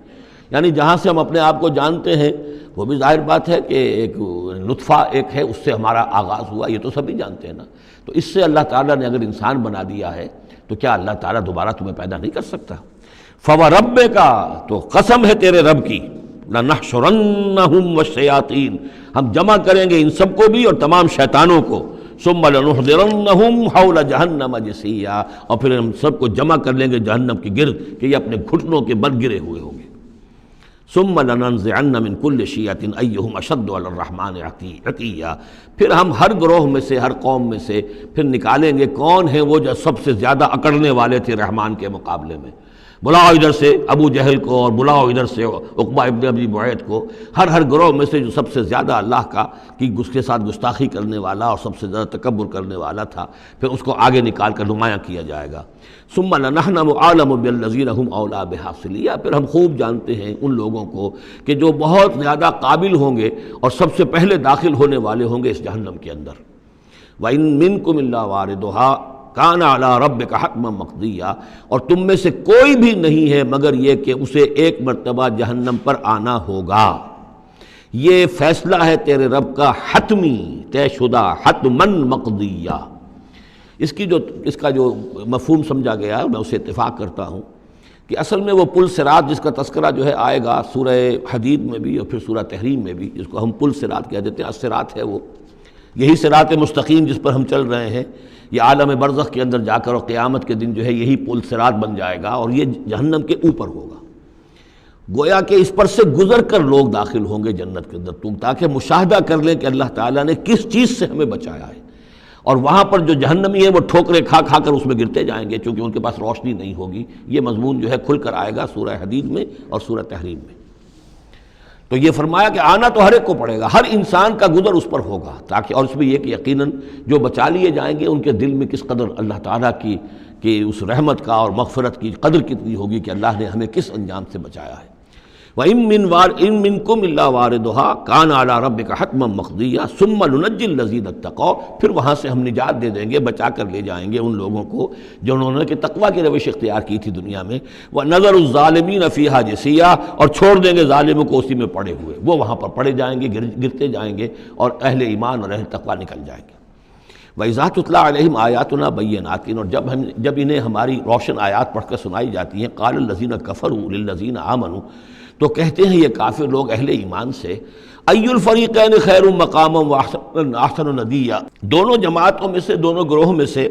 یعنی جہاں سے ہم اپنے آپ کو جانتے ہیں وہ بھی ظاہر بات ہے کہ ایک نطفہ ایک ہے، اس سے ہمارا آغاز ہوا، یہ تو سبھی جانتے ہیں نا۔ تو اس سے اللہ تعالیٰ نے اگر انسان بنا دیا ہے تو کیا اللہ تعالیٰ دوبارہ تمہیں پیدا نہیں کر سکتا؟ فَوَرَبِّكَ، تو قسم ہے تیرے رب کی، لَنَحْشُرَنَّهُمْ وَالشَّيَاطِينَ، ہم جمع کریں گے ان سب کو بھی اور تمام شیطانوں کو، ثُمَّ لَنُحْضِرَنَّهُمْ حَوْلَ جَهَنَّمَ جِثِيًّا، اور پھر ہم سب کو جمع کر لیں گے جہنم کے گرد کہ یہ اپنے گھٹنوں کے بل گرے ہوئے ہوں گے۔ ثُمَّ لَنَنزِعَنَّ مِن كُلِّ شِيَّةٍ أَيُّهُمْ أَشَدُّ عَلَى الرَّحْمَنِ عِتِيًّا، پھر ہم ہر گروہ میں سے، ہر قوم میں سے پھر نکالیں گے کون ہیں وہ جو سب سے زیادہ اکڑنے والے تھے رحمان کے مقابلے میں۔ بلاؤ ادھر سے ابو جہل کو اور بلاؤ ادھر سے عقبہ ابن ابی معیط کو، ہر گروہ میں سے جو سب سے زیادہ اللہ کی اس کے ساتھ گستاخی کرنے والا اور سب سے زیادہ تکبر کرنے والا تھا، پھر اس کو آگے نکال کر نمایاں کیا جائے گا۔ ثم لنحن عالم بالذین هم اولی بحاصلیہ، پھر ہم خوب جانتے ہیں ان لوگوں کو کہ جو بہت زیادہ قابل ہوں گے اور سب سے پہلے داخل ہونے والے ہوں گے اس جہنم کے اندر۔ وَإِن مِّنكُمْ إِلَّا وَارِدُهَا کان علی ربک حتما مقضیا، اور تم میں سے کوئی بھی نہیں ہے مگر یہ کہ اسے ایک مرتبہ جہنم پر آنا ہوگا۔ یہ فیصلہ ہے تیرے رب کا حتمی، طے شدہ، حتماً مقضیہ۔ اس کا جو مفہوم سمجھا گیا ہے میں اسے اتفاق کرتا ہوں کہ اصل میں وہ پل صراط جس کا تذکرہ جو ہے آئے گا سورہ حدید میں بھی اور پھر سورہ تحریم میں بھی، جس کو ہم پل صراط کہہ دیتے ہیں، الصراط ہے وہ، یہی صراط مستقیم جس پر ہم چل رہے ہیں، یہ عالم برزخ کے اندر جا کر اور قیامت کے دن جو ہے یہی پل صراط بن جائے گا اور یہ جہنم کے اوپر ہوگا۔ گویا کہ اس پر سے گزر کر لوگ داخل ہوں گے جنت کے اندر، تاکہ مشاہدہ کر لیں کہ اللہ تعالیٰ نے کس چیز سے ہمیں بچایا ہے۔ اور وہاں پر جو جہنمی ہے وہ ٹھوکریں کھا کھا کر اس میں گرتے جائیں گے کیونکہ ان کے پاس روشنی نہیں ہوگی۔ یہ مضمون جو ہے کھل کر آئے گا سورہ حدید میں اور سورہ تحریم میں۔ تو یہ فرمایا کہ آنا تو ہر ایک کو پڑے گا، ہر انسان کا گزر اس پر ہوگا، تاکہ اور اس میں یہ کہ یقیناً جو بچا لیے جائیں گے ان کے دل میں کس قدر اللہ تعالیٰ کی اس رحمت کا اور مغفرت کی قدر کتنی ہوگی کہ اللہ نے ہمیں کس انجام سے بچایا ہے۔ وَإِن مِّنكُمْ إِلَّا وَارِدُهَا كَانَ عَلَى رَبِّكَ حَتْمًا مَقْضِيًّا ثُمَّ نُنَجِّي الَّذِينَ اتَّقَوْا، پھر وہاں سے ہم نجات دے دیں گے، بچا کر لے جائیں گے ان لوگوں کو جنہوں نے کہ تقویٰ کی روش اختیار کی تھی دنیا میں، وَنَذَرُ الظَّالِمِينَ فِيهَا جِثِيًّا، اور چھوڑ دیں گے ظالموں کو اسی میں پڑے ہوئے، وہ وہاں پر پڑے جائیں گے، گرتے جائیں گے اور اہل ایمان اور اہل تقویٰ نکل جائیں گے۔ وَإِذَا تُتْلَىٰ عَلَيْهِمْ آيَاتُنَا بَيِّنَاتٍ، اور جب انہیں ہماری روشن آیات پڑھ کر سنائی جاتی ہیں، قَالَ الَّذِينَ كَفَرُوا لِلَّذِينَ آمَنُوا، تو کہتے ہیں یہ کافر لوگ اہل ایمان سے، اَيُّ الْفَرِيقَيْنِ خَيْرٌ مَقَامًا وَأَحْسَنُ نَدِيًّا، دونوں جماعتوں میں سے، دونوں گروہ میں سے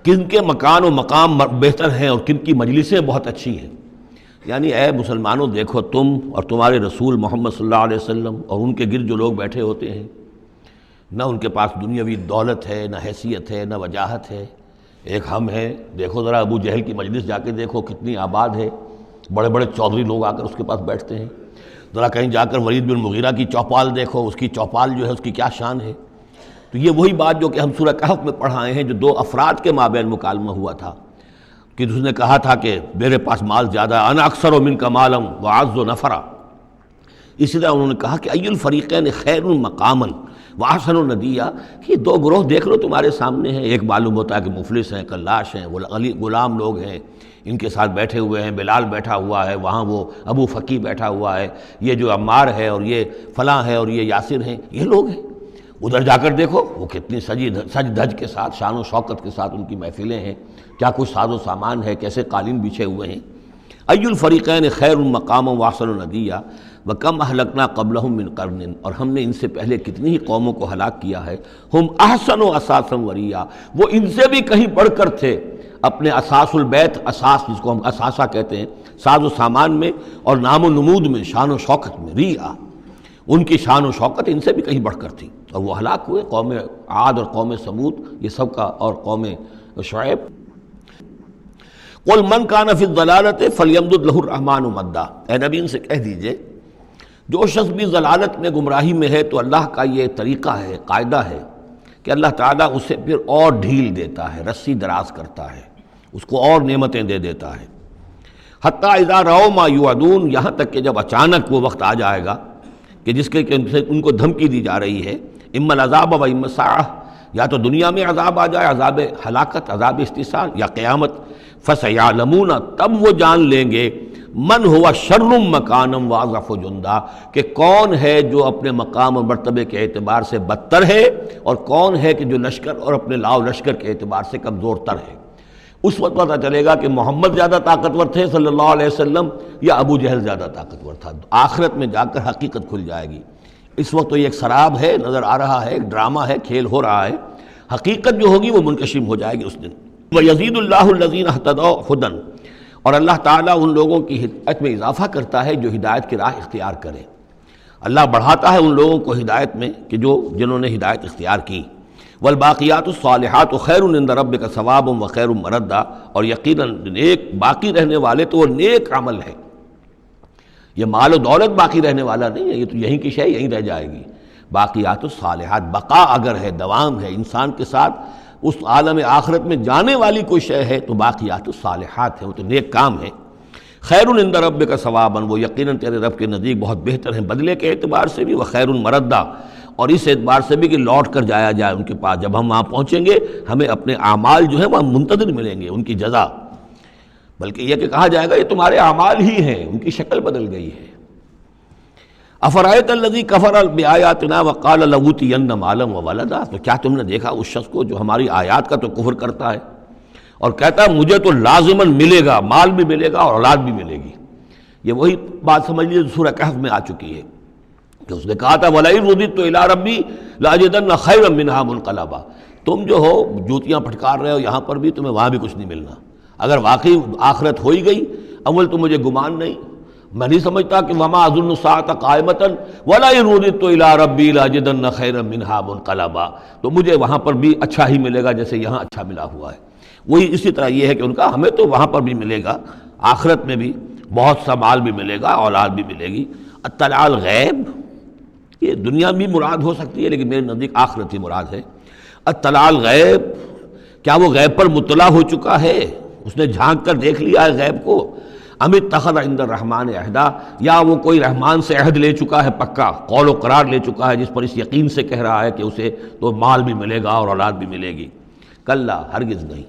کن کے مکان و مقام بہتر ہیں اور کن کی مجلسیں بہت اچھی ہیں۔ یعنی اے مسلمانوں دیکھو، تم اور تمہارے رسول محمد صلی اللہ علیہ وسلم اور ان کے گرد جو لوگ بیٹھے ہوتے ہیں، نہ ان کے پاس دنیاوی دولت ہے، نہ حیثیت ہے، نہ وجاہت ہے، ایک ہم ہیں۔ دیکھو ذرا ابو جہل کی مجلس جا کے دیکھو کتنی آباد ہے، بڑے بڑے چودھری لوگ آ کر اس کے پاس بیٹھتے ہیں۔ ذرا کہیں جا کر ولید بن مغیرہ کی چوپال دیکھو، اس کی چوپال جو ہے اس کی کیا شان ہے۔ تو یہ وہی بات جو کہ ہم سورہ کہف میں پڑھائے ہیں، جو دو افراد کے مابین مکالمہ ہوا تھا کہ اس نے کہا تھا کہ میرے پاس مال زیادہ، انا اکثر منک مالا واعز نفرا۔ اسی طرح انہوں نے کہا کہ ای الفریقین خیر مقاما واحسن ندیا، کہ دو گروہ دیکھ لو تمہارے سامنے ہیں، ایک معلوم ہوتا ہے کہ مفلس ہیں، قلاش ہیں، غلام لوگ ہیں، ان کے ساتھ بیٹھے ہوئے ہیں، بلال بیٹھا ہوا ہے، وہاں وہ ابو فقی بیٹھا ہوا ہے، یہ جو عمار ہے اور یہ فلاں ہے اور یہ یاسر ہیں، یہ لوگ ہیں۔ ادھر جا کر دیکھو وہ کتنی سج دھج کے ساتھ، شان و شوکت کے ساتھ ان کی محفلیں ہیں، کیا کچھ ساز و سامان ہے، کیسے قالین بچھے ہوئے ہیں۔ ای الفریقین خیر مقاما واحسن ندیا وکم اہلکنا قبلہم من قرن، اور ہم نے ان سے پہلے کتنی ہی قوموں کو ہلاک کیا ہے، ہم احسن و اساسا وریا، وہ ان سے بھی کہیں بڑھ کر تھے اپنے اساس البیت، اساس جس کو ہم اساسہ کہتے ہیں، ساز و سامان میں اور نام و نمود میں، شان و شوکت میں، ریا، ان کی شان و شوکت ان سے بھی کہیں بڑھ کر تھی، اور وہ ہلاک ہوئے۔ قوم عاد اور قوم سمود یہ سب کا، اور قوم شعیب۔ قل من کان فی الضلالۃ فلیمدد لہ الرحمن مدا، اے نبی ان سے کہہ دیجئے جو شخص بھی ضلالت میں، گمراہی میں ہے، تو اللہ کا یہ طریقہ ہے، قاعدہ ہے کہ اللہ تعالیٰ اسے پھر اور ڈھیل دیتا ہے، رسی دراز کرتا ہے، اس کو اور نعمتیں دے دیتا ہے۔ حتیٰ اذا رأوا ما یوعدون، یہاں تک کہ جب اچانک وہ وقت آ جائے گا کہ جس کے ان کو دھمکی دی جا رہی ہے، اما العذاب و اما الساعہ، یا تو دنیا میں عذاب آ جائے، عذاب ہلاکت، عذاب استحصال، یا قیامت، فسیعلمون، تب وہ جان لیں گے، من ہوا شر مکانا واضعف جندا، کہ کون ہے جو اپنے مقام اور مرتبے کے اعتبار سے بدتر ہے، اور کون ہے کہ جو لشکر اور اپنے لاؤ لشکر کے اعتبار سے کمزور تر ہے۔ اس وقت پتہ چلے گا کہ محمد زیادہ طاقتور تھے صلی اللہ علیہ وسلم، یا ابو جہل زیادہ طاقتور تھا۔ آخرت میں جا کر حقیقت کھل جائے گی۔ اس وقت تو یہ ایک سراب ہے، نظر آ رہا ہے، ایک ڈرامہ ہے، کھیل ہو رہا ہے، حقیقت جو ہوگی وہ منکشف ہو جائے گی اس دن۔ وَيَزِيدُ اللَّهُ الَّذِينَ اهْتَدَوْا هُدًى، اور اللہ تعالیٰ ان لوگوں کی ہدایت میں اضافہ کرتا ہے جو ہدایت کی راہ اختیار کرے۔ اللہ بڑھاتا ہے ان لوگوں کو ہدایت میں کہ جنہوں نے ہدایت اختیار کی۔ والباقیات الصالحات خیر عند ربک ثوابا وخیر مردا، اور یقیناً نیک باقی رہنے والے تو وہ نیک عمل ہے۔ یہ مال و دولت باقی رہنے والا نہیں ہے، یہ تو یہیں کی شے یہیں رہ جائے گی۔ باقیات الصالحات، بقا اگر ہے، دوام ہے انسان کے ساتھ، اس عالم آخرت میں جانے والی کوئی شے ہے تو باقیات الصالحات ہے، وہ تو نیک کام ہے۔ خیر عند ربک ثوابا، وہ یقیناً تیرے رب کے نزدیک بہت بہتر ہیں بدلے کے اعتبار سے بھی، وخیر مردا، اور اس اعتبار سے بھی کہ لوٹ کر جایا جائے ان کے پاس۔ جب ہم وہاں پہنچیں گے ہمیں اپنے اعمال جو ہیں وہاں منتظر ملیں گے، ان کی جزا، بلکہ یہ کہ کہا جائے گا یہ تمہارے اعمال ہی ہیں، ان کی شکل بدل گئی ہے۔ افرأیت الذی کفر بآیاتنا وقال لأوتین مالا وولدا، تو کیا تم نے دیکھا اس شخص کو جو ہماری آیات کا تو کفر کرتا ہے اور کہتا ہے مجھے تو لازماً ملے گا، مال بھی ملے گا اور اولاد بھی ملے گی۔ یہ وہی بات سمجھ لیجیے جو سورہ کہف میں آ چکی ہے کہ اس نے کہا تھا وَلَئِن رُدِدتُّ إِلَىٰ رَبِّي لَأَجِدَنَّ خَيْرًا مِنْهَا مُنْقَلَبًا، تم جو ہو جوتیاں پھٹکار رہے ہو یہاں پر بھی، تمہیں وہاں بھی کچھ نہیں ملنا۔ اگر واقعی آخرت ہو ہی گئی، اول تو مجھے گمان نہیں، میں نہیں سمجھتا کہ وَمَا أَظُنُّ السَّاعَةَ قَائِمَةً وَلَئِن رُدِدتُّ إِلَىٰ رَبِّي لَأَجِدَنَّ خَيْرًا مِنْهَا مُنْقَلَبًا، تو مجھے وہاں پر بھی اچھا ہی ملے گا جیسے یہاں اچھا ملا ہوا ہے۔ وہی اسی طرح یہ ہے کہ ان کا ہمیں تو وہاں پر بھی ملے گا، آخرت میں بھی بہت سا مال بھی ملے گا، اولاد بھی ملے گی۔ اطلاع الغیب، یہ دنیا بھی مراد ہو سکتی ہے لیکن میرے نزدیک آخرت ہی مراد ہے۔ اطلاع الغیب، کیا وہ غیب پر مطلع ہو چکا ہے، اس نے جھانک کر دیکھ لیا ہے غیب کو؟ ام اتخذ عند الرحمن عہدا، یا وہ کوئی رحمان سے عہد لے چکا ہے، پکا قول و قرار لے چکا ہے جس پر اس یقین سے کہہ رہا ہے کہ اسے تو مال بھی ملے گا اور اولاد بھی ملے گی۔ کلا، ہرگز نہیں۔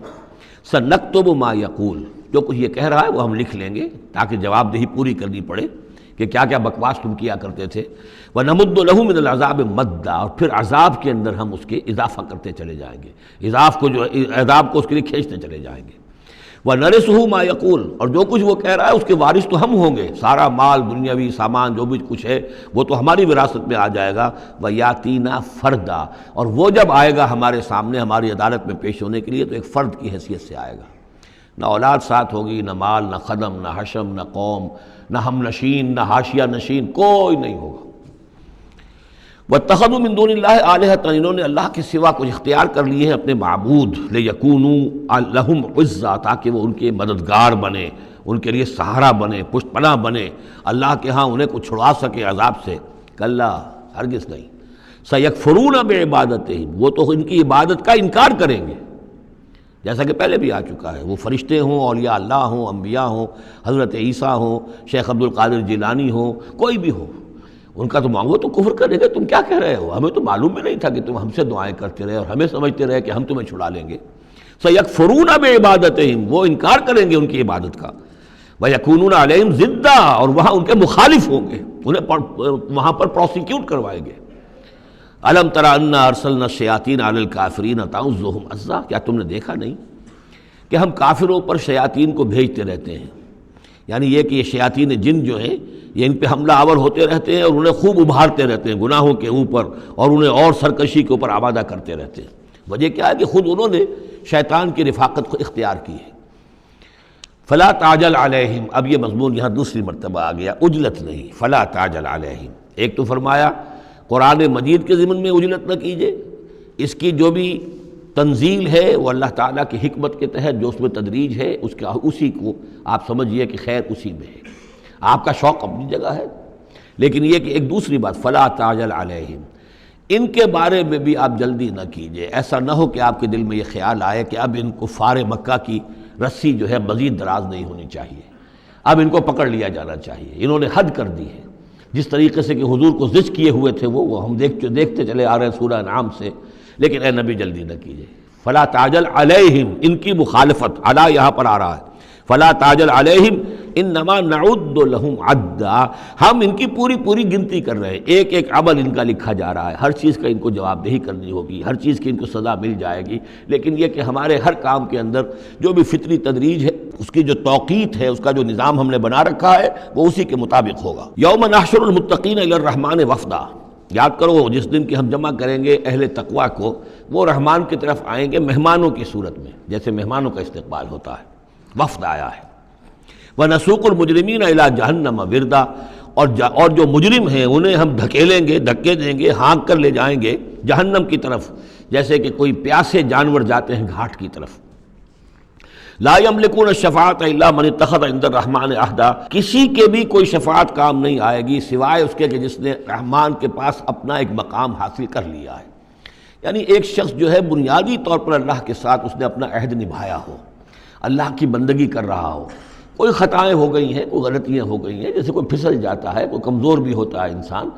سنکتب ما یقول، جو کچھ یہ کہہ رہا ہے وہ ہم لکھ لیں گے تاکہ جواب دہی پوری کرنی پڑے کہ کیا کیا بکواس تم کیا کرتے تھے۔ وَنَمُدُّ لَهُ مِنَ الْعَذَابِ مَدًّا، اور پھر عذاب کے اندر ہم اس کے اضافہ کرتے چلے جائیں گے، عذاب کو اس کے لیے کھینچتے چلے جائیں گے۔ وَنَرِثُهُ مَا يَقُولُ، اور جو کچھ وہ کہہ رہا ہے اس کے وارث تو ہم ہوں گے، سارا مال دنیاوی سامان جو بھی کچھ ہے وہ تو ہماری وراثت میں آ جائے گا۔ وَيَأْتِينَا فَرْدًا، اور وہ جب آئے گا ہمارے سامنے ہماری عدالت میں پیش ہونے کے لیے تو ایک فرد کی حیثیت سے آئے گا، نہ اولاد ساتھ ہوگی، نہ مال، نہ خدم، نہ حشم، نہ قوم، نہ ہم نشین، نہ حاشیہ نشین، کوئی نہیں ہوگا۔ وَاتَّخَذُوا مِن دُونِ اللَّهِ آلِهَةً، انہوں نے اللہ کے سوا کچھ اختیار کر لیے ہیں اپنے معبود، لِيَكُونُوا لَهُمْ عِزًّا، تاکہ وہ ان کے مددگار بنے، ان کے لیے سہارا بنے، پشت پناہ بنے، اللہ کے ہاں انہیں کچھ چھڑا سکے عذاب سے۔ کلا، ہرگز نہیں۔ سَيَكْفُرُونَ بِعِبَادَتِهِمْ، وہ تو ان کی عبادت کا انکار کریں گے، جیسا کہ پہلے بھی آ چکا ہے، وہ فرشتے ہوں، اولیاء اللہ ہوں، انبیاء ہوں، حضرت عیسیٰ ہوں، شیخ عبد القادر جیلانی ہوں، کوئی بھی ہو، ان کا تو وہ تو کفر کرے گے، تم کیا کہہ رہے ہو، ہمیں تو معلوم بھی نہیں تھا کہ تم ہم سے دعائیں کرتے رہے اور ہمیں سمجھتے رہے کہ ہم تمہیں چھڑا لیں گے۔ سَيَكْفُرُونَ بِعِبَادَتِهِمْ، وہ انکار کریں گے ان کی عبادت کا۔ وَيَكُونُونَ عَلَيْهِمْ ضِدًّا، اور وہاں ان کے مخالف ہوں گے، انہیں وہاں پر پروسیکیوٹ کروائیں گے۔ أَلَمْ تَرَ أَنَّا أَرْسَلْنَا الشَّيَاطِينَ عَلَى الْكَافِرِينَ تَعُزُّهُمْ عَزًّا، کیا تم نے دیکھا نہیں کہ ہم کافروں پر شیاطین کو بھیجتے رہتے ہیں، یعنی یہ کہ یہ شیاطین جن جو ہیں یہ ان پہ حملہ آور ہوتے رہتے ہیں اور انہیں خوب ابھارتے رہتے ہیں گناہوں کے اوپر، اور انہیں اور سرکشی کے اوپر آمادہ کرتے رہتے ہیں۔ وجہ کیا ہے کہ خود انہوں نے شیطان کی رفاقت کو اختیار کی ہے۔ فلا تعجل علیہم، اب یہ مضمون یہاں دوسری مرتبہ آ گیا، عجلت نہیں، فلا تعجل علیہم۔ ایک تو فرمایا قرآن مجید کے ضمن میں عجلت نہ کیجیے، اس کی جو بھی تنزیل ہے وہ اللہ تعالیٰ کی حکمت کے تحت جو اس میں تدریج ہے اسی کو آپ سمجھیے کہ خیر اسی میں ہے، آپ کا شوق اپنی جگہ ہے، لیکن یہ کہ ایک دوسری بات فلا تعجل علیہم، ان کے بارے میں بھی آپ جلدی نہ کیجیے، ایسا نہ ہو کہ آپ کے دل میں یہ خیال آئے کہ اب ان کفار مکہ کی رسی جو ہے مزید دراز نہیں ہونی چاہیے، اب ان کو پکڑ لیا جانا چاہیے، انہوں نے حد کر دی ہے۔ جس طریقے سے کہ حضور کو زج کیے ہوئے تھے وہ ہم دیکھتے چلے آ رہے ہیں سورہ انعام سے، لیکن اے نبی جلدی نہ کیجیے۔ فلا تعجل علیہم، ان کی مخالفت، علی یہاں پر آ رہا ہے، فلا تعجل علیہم انما نعد لہم عدا، ہم ان کی پوری گنتی کر رہے ہیں، ایک ایک عمل ان کا لکھا جا رہا ہے، ہر چیز کا ان کو جواب دہی کرنی ہوگی، ہر چیز کی ان کو سزا مل جائے گی، لیکن یہ کہ ہمارے ہر کام کے اندر جو بھی فطری تدریج ہے، اس کی جو توقیت ہے، اس کا جو نظام ہم نے بنا رکھا ہے، وہ اسی کے مطابق ہوگا۔ یوم نحشر المتقین الی الرحمن وفدا، یاد کرو جس دن کہ ہم جمع کریں گے اہل تقویٰ کو، وہ رحمان کی طرف آئیں گے مہمانوں کی صورت میں، جیسے مہمانوں کا استقبال ہوتا ہے، وفد آیا ہے۔ وَنَسُوقُ الْمُجْرِمِينَ إِلَىٰ جَهَنَّمَ وِرْدًا، اور جو مجرم ہیں انہیں ہم دھکیلیں گے، دھکے دیں گے، ہانک کر لے جائیں گے جہنم کی طرف، جیسے کہ کوئی پیاسے جانور جاتے ہیں گھاٹ کی طرف۔ لا يملكون الشفاعة الا من اتخذ عند الرحمن عہدا، کسی کے بھی کوئی شفاعت کام نہیں آئے گی سوائے اس کے کہ جس نے رحمان کے پاس اپنا ایک مقام حاصل کر لیا ہے، یعنی ایک شخص جو ہے بنیادی طور پر اللہ کے ساتھ اس نے اپنا عہد نبھایا ہو، اللہ کی بندگی کر رہا ہو، کوئی خطائیں ہو گئی ہیں، کوئی غلطیاں ہو گئی ہیں، جیسے کوئی پھسل جاتا ہے، کوئی کمزور بھی ہوتا ہے انسان،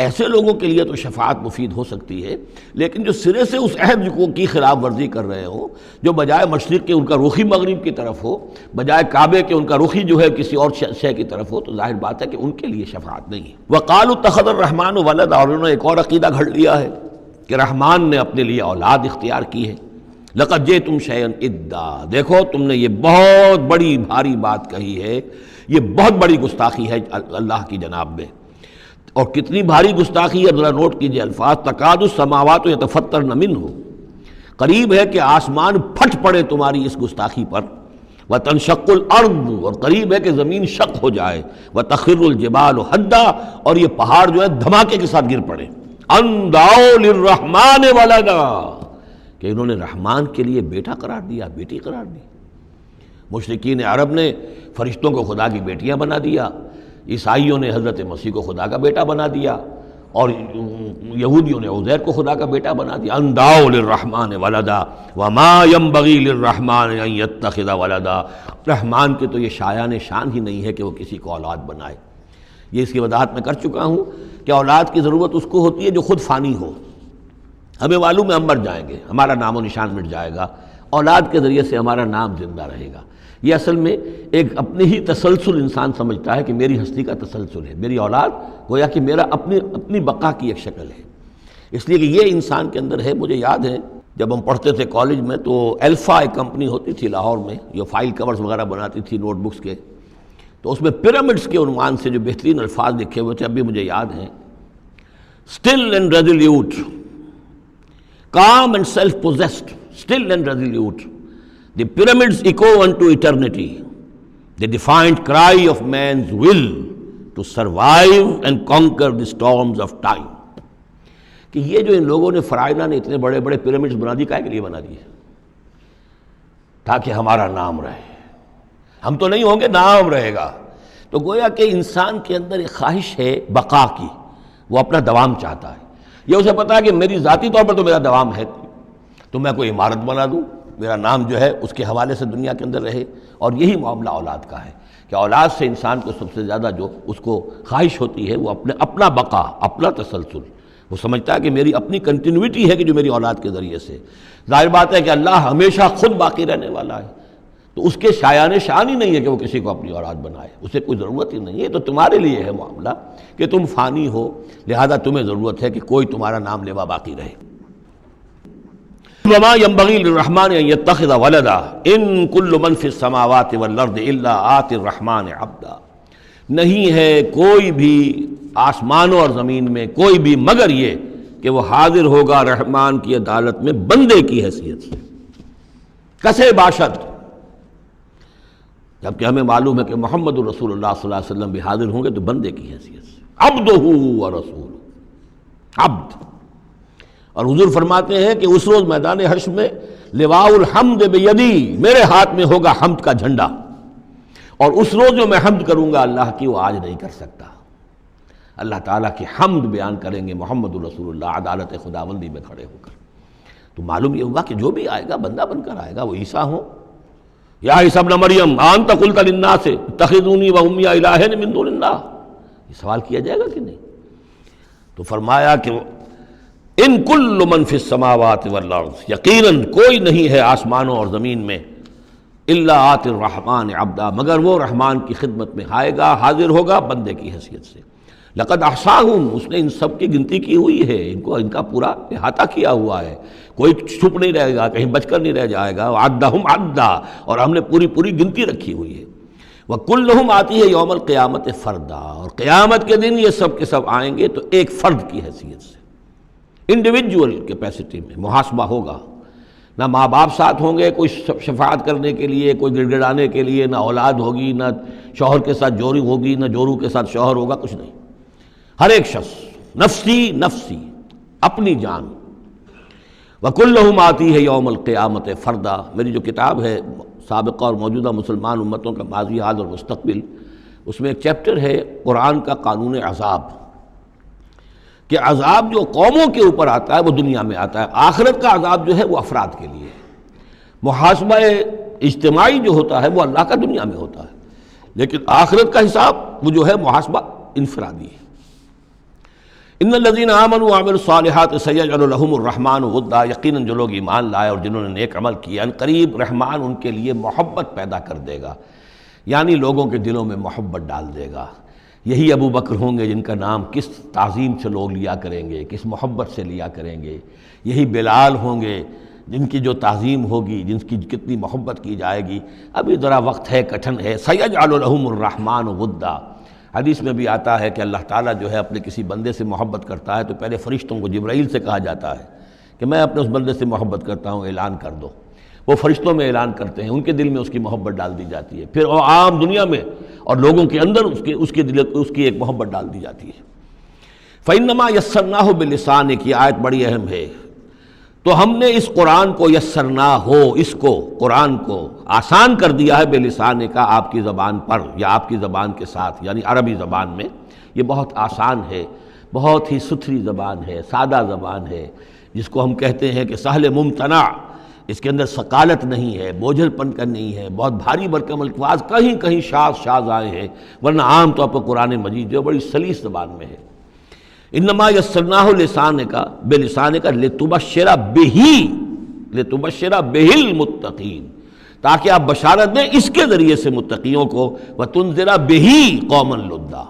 ایسے لوگوں کے لیے تو شفاعت مفید ہو سکتی ہے، لیکن جو سرے سے اس عہد کی خلاف ورزی کر رہے ہوں، جو بجائے مشرق کے ان کا رخی مغرب کی طرف ہو، بجائے کعبے کے ان کا رخی جو ہے کسی اور شے کی طرف ہو، تو ظاہر بات ہے کہ ان کے لیے شفاعت نہیں ہے۔ وَقَالُوا اتَّخَذَ الرَّحْمَنُ وَلَدًا، اور انہوں نے ایک اور عقیدہ گھڑ لیا ہے کہ رحمان نے اپنے لیے اولاد اختیار کی ہے۔ لَقَدْ جِئْتُمْ شَيْئًا إِدًّا، دیکھو تم نے یہ بہت بڑی بھاری بات کہی ہے، یہ بہت بڑی گستاخی ہے اللہ کی جناب میں، اور کتنی بھاری گستاخی ہے ذرا نوٹ کیجئے الفاظ، تکاد السماوات یتفطرن منہ، قریب ہے کہ آسمان پھٹ پڑے تمہاری اس گستاخی پر، وتنشق الارض، اور قریب ہے کہ زمین شق ہو جائے، وتخر الجبال حدا، اور یہ پہاڑ جو ہے دھماکے کے ساتھ گر پڑے، ان دعوا للرحمن ولدا، کہ انہوں نے رحمان کے لیے بیٹا قرار دیا، بیٹی قرار دی۔ مشرکین عرب نے فرشتوں کو خدا کی بیٹیاں بنا دیا، عیسائیوں نے حضرت مسیح کو خدا کا بیٹا بنا دیا، اور یہودیوں نے عزیر کو خدا کا بیٹا بنا دیا۔ ان دعوا للرحمن ولدا وما ينبغي للرحمن ان يتخذ ولدا، رحمان کے تو یہ شایان شان ہی نہیں ہے کہ وہ کسی کو اولاد بنائے۔ یہ اس کی وضاحت میں کر چکا ہوں کہ اولاد کی ضرورت اس کو ہوتی ہے جو خود فانی ہو، ہمیں معلوم ہے ہم مر جائیں گے، ہمارا نام و نشان مٹ جائے گا، اولاد کے ذریعے سے ہمارا نام زندہ رہے گا۔ یہ اصل میں ایک اپنی ہی تسلسل انسان سمجھتا ہے کہ میری ہستی کا تسلسل ہے، میری اولاد گویا کہ میرا اپنی بقا کی ایک شکل ہے، اس لیے کہ یہ انسان کے اندر ہے۔ مجھے یاد ہے جب ہم پڑھتے تھے کالج میں تو الفا ایک کمپنی ہوتی تھی لاہور میں، جو فائل کورز وغیرہ بناتی تھی نوٹ بکس کے، تو اس میں پیرامڈس کے عنوان سے جو بہترین الفاظ لکھے ہوئے تھے اب بھی مجھے یاد ہیں، still and resolute, calm and self-possessed, still and resolute. The pyramids echo unto eternity, the defiant cry of man's will to survive and conquer the storms of time. کہ یہ جو ان لوگوں نے فرائضہ نے اتنے بڑے بڑے پیرامڈز بنا دی، کائے کے لیے بنا دیے؟ تاکہ ہمارا نام رہے، ہم تو نہیں ہوں گے، نام رہے گا۔ تو گویا کہ انسان کے اندر ایک خواہش ہے بقا کی، وہ اپنا دوام چاہتا ہے، یہ اسے پتا ہے کہ میری ذاتی طور پر تو میرا دوام ہے، تو میں کوئی عمارت بنا دوں، میرا نام جو ہے اس کے حوالے سے دنیا کے اندر رہے۔ اور یہی معاملہ اولاد کا ہے کہ اولاد سے انسان کو سب سے زیادہ جو اس کو خواہش ہوتی ہے وہ اپنا بقا، اپنا تسلسل، وہ سمجھتا ہے کہ میری اپنی کنٹینیوٹی ہے کہ جو میری اولاد کے ذریعے سے۔ ظاہر بات ہے کہ اللہ ہمیشہ خود باقی رہنے والا ہے، تو اس کے شایان شان ہی نہیں ہے کہ وہ کسی کو اپنی اولاد بنائے، اسے کوئی ضرورت ہی نہیں ہے۔ تو تمہارے لیے ہے معاملہ کہ تم فانی ہو، لہذا تمہیں ضرورت ہے کہ کوئی تمہارا نام لیوا باقی رہے۔ وما ينبغي للرحمن ان يتخذ ولدا ان كل من في السماوات والارض الا آتي الرحمن عبدا، نہیں ہے کوئی بھی آسمانوں اور زمین میں کوئی بھی مگر یہ کہ وہ حاضر ہوگا رحمان کی عدالت میں بندے کی حیثیت سے، کسے باشد، جبکہ ہمیں معلوم ہے کہ محمد رسول اللہ صلی اللہ علیہ وسلم بھی حاضر ہوں گے تو بندے کی حیثیت سے، عبدہ ورسول، عبد۔ اور حضور فرماتے ہیں کہ اس روز میدان حشر میں لواء الحمد بیدی، میرے ہاتھ میں ہوگا حمد کا جھنڈا، اور اس روز جو میں حمد کروں گا اللہ کی وہ آج نہیں کر سکتا۔ اللہ تعالیٰ کی حمد بیان کریں گے محمد الرسول اللہ عدالت خداوندی میں کھڑے ہو کر۔ تو معلوم یہ ہوا کہ جو بھی آئے گا بندہ بن کر آئے گا، وہ عیسیٰ ہوں یا عیسیٰ ابن مریم انت قلت للناس اتخذونی وامي الہین من دون اللہ، یہ سوال کیا جائے گا کہ نہیں؟ تو فرمایا کہ ان کل من فی السماوات والارض، یقیناً کوئی نہیں ہے آسمانوں اور زمین میں، الا آت الرحمن عبدا، مگر وہ رحمان کی خدمت میں آئے گا، حاضر ہوگا بندے کی حیثیت سے۔ لقد احصاہم، اس نے ان سب کی گنتی کی ہوئی ہے، ان کا پورا احاطہ کیا ہوا ہے، کوئی چھپ نہیں رہے گا، کہیں بچ کر نہیں رہ جائے گا۔ وعدہم عدا، اور ہم نے پوری گنتی رکھی ہوئی ہے۔ وکلہم آتی ہے یوم القیامت فردا، اور قیامت کے دن یہ سب کے سب آئیں گے تو ایک فرد کی حیثیت سے، انڈیویجول کیپیسٹی میں محاسبہ ہوگا۔ نہ ماں باپ ساتھ ہوں گے کوئی شفاعت کرنے کے لیے، کوئی گڑ گڑانے کے لیے، نہ اولاد ہوگی، نہ شوہر کے ساتھ جوری ہوگی، نہ جورو کے ساتھ شوہر ہوگا، کچھ نہیں۔ ہر ایک شخص نفسی نفسی، اپنی جان۔ وَكُلُّهُمْ آتی ہے یوم القیامت فردا، میری جو کتاب ہے سابقہ اور موجودہ مسلمان امتوں کا ماضی، حال اور مستقبل، اس میں ایک چیپٹر ہے قرآن کا قانون عذاب، کہ عذاب جو قوموں کے اوپر آتا ہے وہ دنیا میں آتا ہے، آخرت کا عذاب جو ہے وہ افراد کے لیے ہے۔ محاسبہ اجتماعی جو ہوتا ہے وہ اللہ کا دنیا میں ہوتا ہے، لیکن آخرت کا حساب وہ جو ہے محاسبہ انفرادی ہے۔ ان الذین آمنوا وعملوا الصالحات سیجعل لهم الرحمن ودا، یقیناً جو لوگ ایمان لائے اور جنہوں نے نیک عمل کیا، ان قریب رحمان ان کے لیے محبت پیدا کر دے گا، یعنی لوگوں کے دلوں میں محبت ڈال دے گا۔ یہی ابو بکر ہوں گے جن کا نام کس تعظیم سے لوگ لیا کریں گے، کس محبت سے لیا کریں گے۔ یہی بلال ہوں گے جن کی جو تعظیم ہوگی، جن کی کتنی محبت کی جائے گی۔ ابھی ذرا وقت ہے، کٹھن ہے۔ سیجعل لهم الرحمن ودا، حدیث میں بھی آتا ہے کہ اللہ تعالیٰ جو ہے اپنے کسی بندے سے محبت کرتا ہے تو پہلے فرشتوں کو، جبرائیل سے کہا جاتا ہے کہ میں اپنے اس بندے سے محبت کرتا ہوں، اعلان کر دو۔ وہ فرشتوں میں اعلان کرتے ہیں، ان کے دل میں اس کی محبت ڈال دی جاتی ہے، پھر وہ عام دنیا میں اور لوگوں کے اندر اس کی ایک محبت ڈال دی جاتی ہے۔ فَإِنَّمَا يَسَّرْنَاهُ بِلِسَانِكَ، یہ آیت بڑی اہم ہے۔ تو ہم نے اس قرآن کو یسرنا ہو، اس کو قرآن کو آسان کر دیا ہے، بلسان کا، آپ کی زبان پر یا آپ کی زبان کے ساتھ، یعنی عربی زبان میں۔ یہ بہت آسان ہے، بہت ہی ستھری زبان ہے، سادہ زبان ہے، جس کو ہم کہتے ہیں کہ سہل ممتنع، اس کے اندر ثقالت نہیں ہے، بوجھل پن کا نہیں ہے، بہت بھاری بھرکم الفاظ کہیں کہیں شاذ آئے ہیں، ورنہ عام طور پر قرآن مجید جو بڑی سلیس زبان میں ہے۔ انما یسرناہ لسانک، بلسانک لتبشر بہ المتقین، تاکہ آپ بشارت دیں اس کے ذریعے سے متقیوں کو، وتنذر بہ قوما لدا،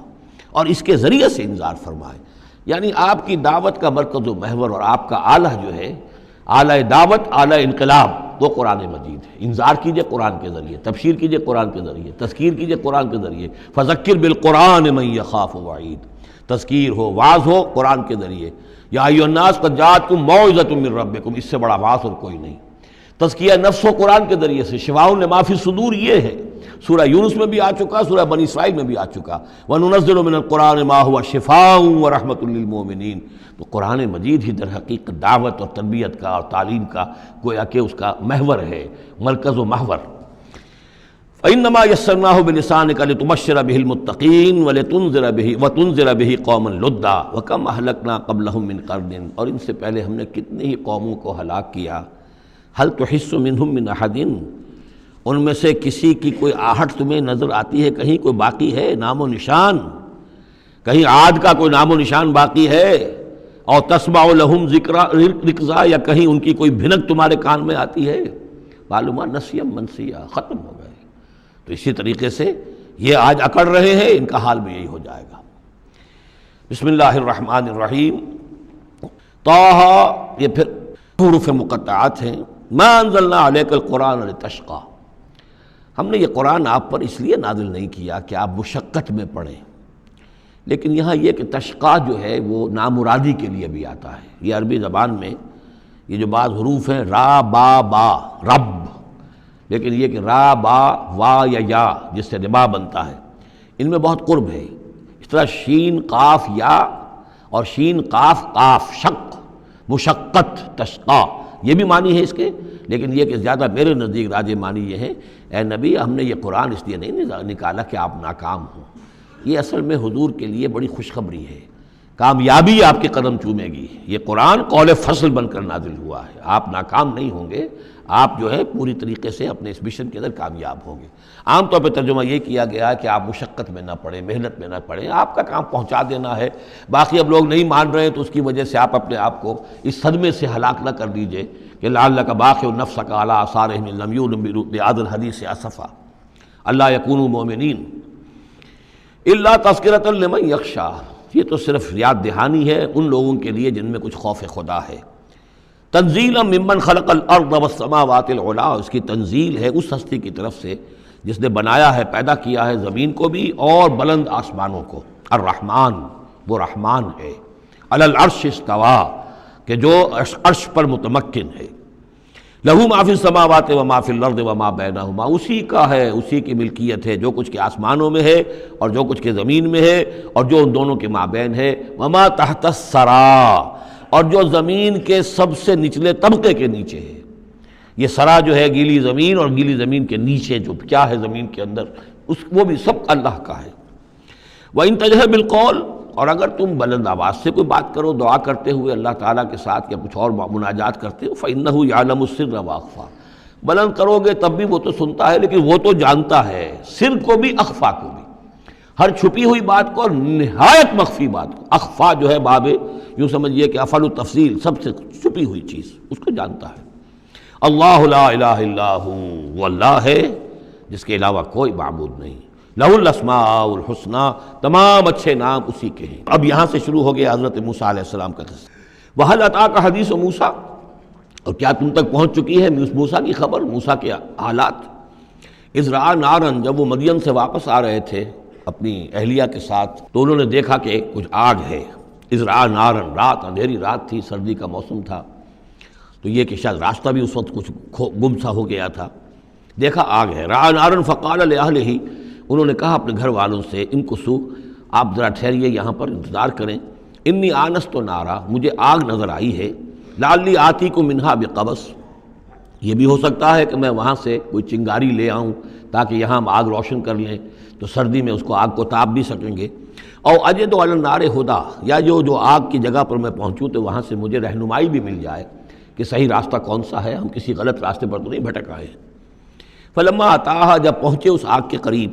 اور اس کے ذریعے سے انذار فرمائے۔ یعنی آپ کی دعوت کا مرکز و محور اور آپ کا آلہ جو ہے، آلہ دعوت، آلہ انقلاب، وہ قرآن مجید ہے۔ انذار کیجئے قرآن کے ذریعے، تبشیر کیجئے قرآن کے ذریعے، تذکیر کیجئے قرآن کے ذریعے۔ فذکر بالقرآن من یخاف وعید، تذکیر ہو، واعظ ہو قرآن کے ذریعے۔ یا ایھا الناس قد جاءتکم موعظۃ من ربکم، اس سے بڑا واعظ اور کوئی نہیں۔ تزکیہ نفس ہو قرآن کے ذریعے سے، شفاء لما فی الصدور یہ ہے، سورہ یونس میں بھی آ چکا، سورہ بنی اسرائیل میں بھی آ چکا۔ وَنُنَزِّلُ مِنَ الْقُرْآنِ مَا هُوَ شِفَاءٌ وَرَحْمَةٌ لِّلْمُؤْمِنِينَ، تو قرآن مجید ہی در حقیقت دعوت اور تربیت کا اور تعلیم کا گویا کہ اس کا محور ہے، مرکز و محور۔ فَإِنَّمَا يَسَّرْنَاهُ بِلِسَانِكَ لِتُبَشِّرَ بِهِ الْمُتَّقِينَ وَتُنذِرَ بِهِ قَوْمًا لُدًّا وَكَمْ أَهْلَكْنَا قَبْلَهُم مِّن قَرْنٍ، اور ان سے پہلے ہم نے کتنی ہی قوموں کو ہلاک کیا۔ هل تحس منهم من احد، ان میں سے کسی کی کوئی آہٹ تمہیں نظر آتی ہے؟ کہیں کوئی باقی ہے نام و نشان؟ کہیں عاد کا کوئی نام و نشان باقی ہے؟ اور تسمع لهم رکزا، یا کہیں ان کی کوئی بھنک تمہارے کان میں آتی ہے؟ معلومہ نسیم منسیہ، ختم ہو گئے۔ تو اسی طریقے سے یہ آج اکڑ رہے ہیں، ان کا حال بھی یہی ہو جائے گا۔ بسم اللہ الرحمن الرحیم۔ طٰہ، یہ پھر حروف مقطعات ہیں۔ ما انزلنا علیک القرآن لتشقی، ہم نے یہ قرآن آپ پر اس لیے نازل نہیں کیا کہ آپ مشقت میں پڑھیں، لیکن یہاں یہ کہ تشقی جو ہے وہ نامرادی کے لیے بھی آتا ہے۔ یہ عربی زبان میں یہ جو بعض حروف ہیں، را با با، رب، لیکن یہ کہ را با وا یا جس سے ربا بنتا ہے، ان میں بہت قرب ہے۔ اس طرح شین قاف یا اور شین قاف قاف، شق، مشقت، تشقی، یہ بھی معنی ہے اس کے، لیکن یہ کہ زیادہ میرے نزدیک راجح معنی یہ ہے، اے نبی ہم نے یہ قرآن اس لیے نہیں نکالا کہ آپ ناکام ہوں، یہ اصل میں حضور کے لیے بڑی خوشخبری ہے، کامیابی آپ کے قدم چومے گی۔ یہ قرآن قول فصل بن کر نازل ہوا ہے، آپ ناکام نہیں ہوں گے، آپ جو ہے پوری طریقے سے اپنے اس مشن کے اندر کامیاب ہوں گے۔ عام طور پہ ترجمہ یہ کیا گیا ہے کہ آپ مشقت میں نہ پڑیں، محنت میں نہ پڑیں، آپ کا کام پہنچا دینا ہے، باقی اب لوگ نہیں مان رہے تو اس کی وجہ سے آپ اپنے آپ کو اس صدمے سے ہلاک نہ کر دیجئے کہ لعلک باخع نفسک علی آثارہم ان لم یؤمنوا بہذا الحدیث اسفا الا یکونوا مؤمنین الا تذکرۃ لمن یخشی۔ یہ تو صرف یاد دہانی ہے ان لوگوں کے لیے جن میں کچھ خوف خدا ہے۔ تنزیلا ممن خلق الارض والسماوات العلی، اس کی تنزیل ہے اس ہستی کی طرف سے جس نے بنایا ہے، پیدا کیا ہے زمین کو بھی اور بلند آسمانوں کو۔ الرحمن، وہ رحمان ہے، علی العرش استویٰ، کہ جو عرش پر متمکن ہے۔ لہ ما فی السماوات وما فی الارض وما بینہما، اسی کا ہے، اسی کی ملکیت ہے جو کچھ کے آسمانوں میں ہے اور جو کچھ کے زمین میں ہے اور جو ان دونوں کے مابین ہے۔ وما تحت الثریٰ، اور جو زمین کے سب سے نچلے طبقے کے نیچے ہے۔ یہ سرا جو ہے گیلی زمین، اور گیلی زمین کے نیچے جو کیا ہے زمین کے اندر، وہ بھی سب اللہ کا ہے۔ وَإِن تَجْهَرْ بِالْقَوْلِ، اور اگر تم بلند آواز سے کوئی بات کرو دعا کرتے ہوئے اللہ تعالیٰ کے ساتھ یا کچھ اور مناجات کرتے ہو، فَإِنَّهُ يَعْلَمُ السِّرَّ وَأَخْفَى، بلند کرو گے تب بھی وہ تو سنتا ہے، لیکن وہ تو جانتا ہے سر کو بھی اخفا کو بھی، ہر چھپی ہوئی بات کو اور نہایت مخفی بات کو۔ اخفا جو ہے باب یوں سمجھیے کہ افعل التفصیل، سب سے چھپی ہوئی چیز اس کو جانتا ہے۔ اللہ لا الہ الا ہو، وہ اللہ ہے جس کے علاوہ کوئی معبود نہیں۔ لہ الاسماء الحسنی، تمام اچھے نام اسی کے ہیں۔ اب یہاں سے شروع ہو گیا حضرت موسیٰ علیہ السلام کا قصہ۔ وَهَلْ أَتَاكَ حَدِيثُ موسیٰ، اور کیا تم تک پہنچ چکی ہے موسیٰ کی خبر، موسیٰ کے حالات۔ اذ رأى نارا، جب وہ مدین سے واپس آ رہے تھے اپنی اہلیہ کے ساتھ تو انہوں نے دیکھا کہ کچھ آگ ہے۔ اذ رأى نارا، رات، اندھیری رات تھی، سردی کا موسم تھا، تو یہ کہ شاید راستہ بھی اس وقت کچھ گم سا ہو گیا تھا۔ دیکھا آگ ہے۔ رأى نارا فقال لأہلہ، انہوں نے کہا اپنے گھر والوں سے، امکثوا، آپ ذرا ٹھہریے یہاں پر انتظار کریں، انی آنست نارا، مجھے آگ نظر آئی ہے، لعلی آتیکم منہا بقبس، یہ بھی ہو سکتا ہے کہ میں وہاں سے کوئی چنگاری لے آؤں تاکہ یہاں ہم آگ روشن کر لیں تو سردی میں اس کو آگ کو تاپ بھی سکیں گے۔ اور اجد علی النار ہدی، یا جو آگ کی جگہ پر میں پہنچوں تو وہاں سے مجھے رہنمائی بھی مل جائے کہ صحیح راستہ کون سا ہے، ہم کسی غلط راستے پر تو نہیں بھٹک آئے۔ فلما اتاہا، جب پہنچے اس آگ کے قریب،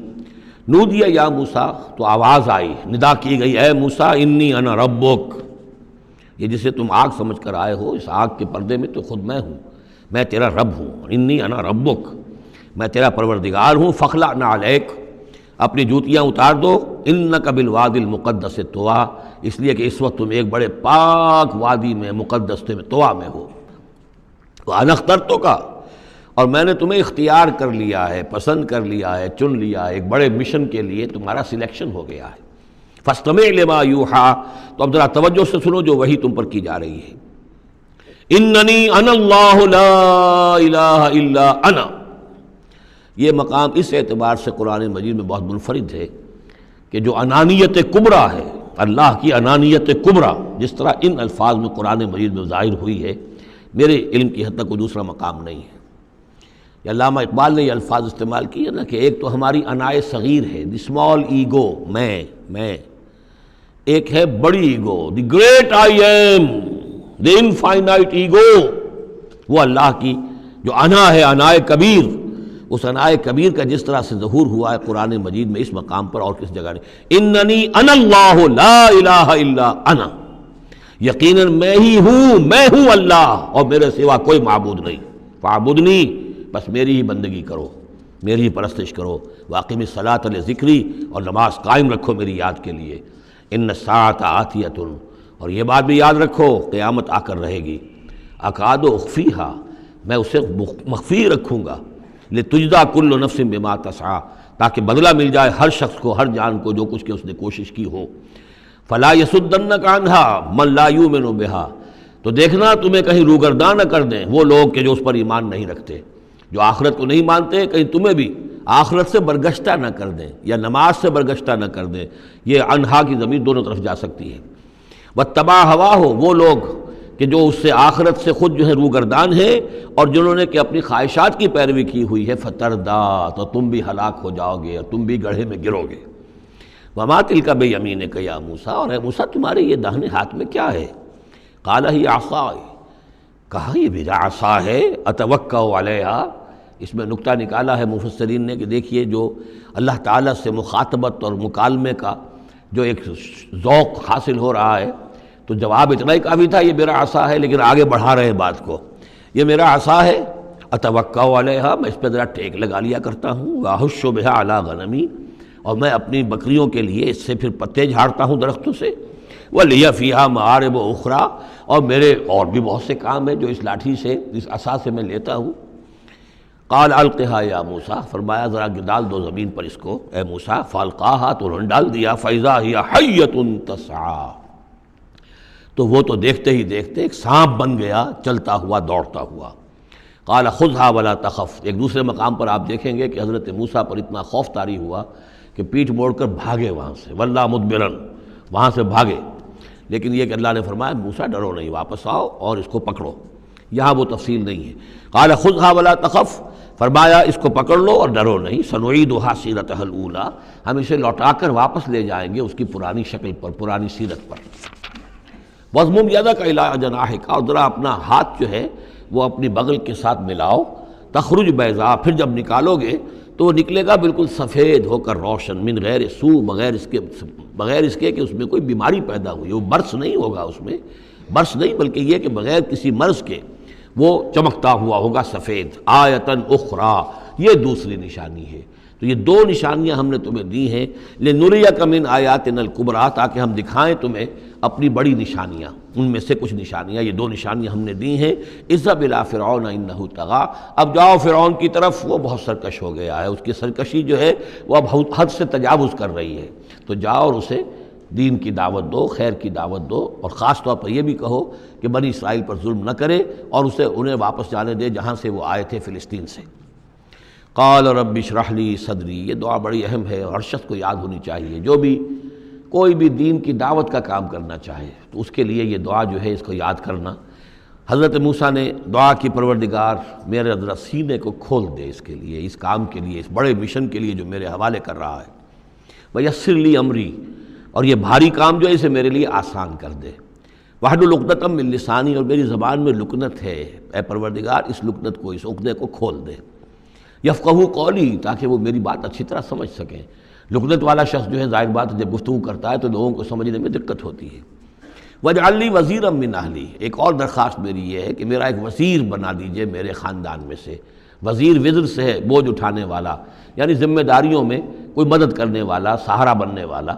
نودی یا موسیٰ، تو آواز آئی، ندا کی گئی، اے موسیٰ انی انا ربک، یہ جسے تم آگ سمجھ کر آئے ہو، اس آگ کے پردے میں تو خود میں ہوں، میں تیرا رب ہوں، انی انا ربک، میں تیرا پروردگار ہوں۔ فخلع نعلیک، اپنی جوتیاں اتار دو، انک بالوادی المقدس طویٰ، اس لیے کہ اس وقت تم ایک بڑے پاک وادی میں، مقدس میں، طویٰ میں ہو۔ وانا اخترتک، اور میں نے تمہیں اختیار کر لیا ہے، پسند کر لیا ہے، چن لیا ہے، ایک بڑے مشن کے لیے تمہارا سلیکشن ہو گیا ہے۔ فاستمع لما یوحیٰ، تو اب ذرا توجہ سے سنو جو وحی تم پر کی جا رہی ہے۔ اننی انا اللہ لا الہ الا انا، یہ مقام اس اعتبار سے قرآن مجید میں بہت منفرد ہے کہ جو انانیت کبریٰ ہے، اللہ کی انانیت کبریٰ جس طرح ان الفاظ میں قرآن مجید میں ظاہر ہوئی ہے، میرے علم کی حد تک کوئی دوسرا مقام نہیں ہے۔ یہ علامہ اقبال نے یہ الفاظ استعمال کیے نا کہ ایک تو ہماری انائے صغیر ہے، دی اسمال ایگو، میں، ایک ہے بڑی ego, the great I am, the infinite ego, وہ اللہ کی جو انا ہے، انائے کبیر، اس انائے کبیر کا جس طرح سے ظہور ہوا ہے قرآن مجید میں اس مقام پر اور کس جگہ نہیں۔ اننی انا اللہ لا الہ الا انا، یقیناً میں ہی ہوں، میں ہوں اللہ اور میرے سوا کوئی معبود نہیں۔ فاعبدنی، بس میری ہی بندگی کرو، میری ہی پرستش کرو۔ واقم الصلاۃ لذکری، اور نماز قائم رکھو میری یاد کے لیے۔ ان الساعۃ آتیۃ، اور یہ بات بھی یاد رکھو قیامت آ کر رہے گی۔ اکاد اخفیہا، میں اسے مخفی رکھوں گا۔ لتجزی کل نفس بما تسعی، تاکہ بدلہ مل جائے ہر شخص کو، ہر جان کو جو کچھ کہ اس نے کوشش کی ہو۔ فلا یصدنک عنہا من لا یؤمن بہا، تو دیکھنا تمہیں کہیں روگرداں نہ کر دیں وہ لوگ کہ جو اس پر ایمان نہیں رکھتے، جو آخرت کو نہیں مانتے، کہیں تمہیں بھی آخرت سے برگشتہ نہ کر دیں یا نماز سے برگشتہ نہ کر دیں۔ یہ عنہا کی ضمیر دونوں طرف جا سکتی ہے۔ واتبع ہواہ، وہ لوگ کہ جو اس سے آخرت سے خود جو ہے روگردان ہے اور جنہوں نے کہ اپنی خواہشات کی پیروی کی ہوئی ہے، فتردا، تو تم بھی ہلاک ہو جاؤ گے اور تم بھی گڑھے میں گرو گے۔ وما تلک بیمینک یا موسیٰ، اور اے موسیٰ تمہارے یہ داہنے ہاتھ میں کیا ہے؟ قال ہی عصای، کہا یہ میرا عصا ہے، اتوکأ علیہا۔ اس میں نکتہ نکالا ہے مفسرین نے کہ دیکھیے جو اللہ تعالیٰ سے مخاطبت اور مکالمے کا جو ایک ذوق حاصل ہو رہا ہے، تو جواب اتنا ہی کافی تھا یہ میرا عصا ہے، لیکن آگے بڑھا رہے ہیں بات کو، یہ میرا عصا ہے، اتوکأ علیہا، میں اس پہ ذرا ٹیک لگا لیا کرتا ہوں، واحش بہا علی غنمی، اور میں اپنی بکریوں کے لیے اس سے پھر پتے جھاڑتا ہوں درختوں سے، وَلِيَ فِيهَا مَآرِبُ أُخْرَى، اور میرے اور بھی بہت سے کام ہیں جو اس لاٹھی سے، اس عصا سے میں لیتا ہوں۔ قال القها یا موسیٰ، فرمایا ذرا ڈال دو زمین پر اس کو اے موسیٰ، فالقاها، تو انہوں نے ڈال دیا، فَإِذَا هِيَ حَيَّةٌ تَسْعَىٰ، تو وہ تو دیکھتے ہی دیکھتے ایک سانپ بن گیا، چلتا ہوا دوڑتا ہوا۔ قال خذها ولا تخف، ایک دوسرے مقام پر آپ دیکھیں گے کہ حضرت موسیٰ پر اتنا خوف طاری ہوا کہ پیٹھ موڑ کر بھاگے وہاں سے، وَلَّا مُدْبِرًا، وہاں سے بھاگے، لیکن یہ کہ اللہ نے فرمایا موسیٰ ڈرو نہیں، واپس آؤ اور اس کو پکڑو، یہاں وہ تفصیل نہیں ہے۔ قال خذها ولا تخف، فرمایا اس کو پکڑ لو اور ڈرو نہیں، سنعیدها سیرتها الاولی، ہم اسے لوٹا کر واپس لے جائیں گے اس کی پرانی شکل پر، پرانی سیرت پر۔ وَاضْمُمْ يَدَكَ إِلَىٰ جَنَاحِكَ، اور ذرا اپنا ہاتھ جو ہے وہ اپنی بغل کے ساتھ ملاؤ، تخرج بیضاء، پھر جب نکالو گے تو وہ نکلے گا بالکل سفید ہو کر روشن، من غیر سو، بغیر اس کے کہ اس میں کوئی بیماری پیدا ہوئی، وہ برس نہیں ہوگا، اس میں برس نہیں بلکہ یہ کہ بغیر کسی مرض کے وہ چمکتا ہوا ہوگا سفید۔ آیتن اخری، یہ دوسری نشانی ہے۔ تو یہ دو نشانیاں ہم نے تمہیں دی ہیں، لنریک من آیاتنا الکبریٰ، تاکہ ہم دکھائیں تمہیں اپنی بڑی نشانیاں، ان میں سے کچھ نشانیاں، یہ دو نشانیاں ہم نے دی ہیں۔ اذهب الی فرعون انہ طغیٰ، اب جاؤ فرعون کی طرف، وہ بہت سرکش ہو گیا ہے، اس کی سرکشی جو ہے وہ اب حد سے تجاوز کر رہی ہے، تو جاؤ اور اسے دین کی دعوت دو، خیر کی دعوت دو، اور خاص طور پر یہ بھی کہو کہ بنی اسرائیل پر ظلم نہ کرے، اور اسے انہیں واپس جانے دے جہاں سے وہ آئے تھے، فلسطین سے۔ قال رب اشرح لی صدری، یہ دعا بڑی اہم ہے، ہر شخص کو یاد ہونی چاہیے، جو بھی کوئی بھی دین کی دعوت کا کام کرنا چاہے تو اس کے لیے یہ دعا جو ہے اس کو یاد کرنا۔ حضرت موسیٰ نے دعا کی، پروردگار میرے ذرا سینے کو کھول دے اس کے لیے، اس کام کے لیے، اس بڑے مشن کے لیے جو میرے حوالے کر رہا ہے، ویسر لی امری، اور یہ بھاری کام جو ہے اسے میرے لیے آسان کر دے، واحلل عقدۃ من لسانی، اور میری زبان میں لکنت ہے، اے پروردگار اس لکنت کو، اس عقدے کو کھول دے، یفقہوا قولی، تاکہ وہ میری بات اچھی طرح سمجھ سکیں۔ لکنت والا شخص جو ہے ظاہر بات جب گفتگو کرتا ہے تو لوگوں کو سمجھنے میں دقت ہوتی ہے۔ وَاجْعَلْ لِي وَزِيرًا مِّنْ أَهْلِي، ایک اور درخواست میری یہ ہے کہ میرا ایک وزیر بنا دیجئے میرے خاندان میں سے۔ وزیر وزر سے ہے بوجھ اٹھانے والا، یعنی ذمہ داریوں میں کوئی مدد کرنے والا، سہارا بننے والا۔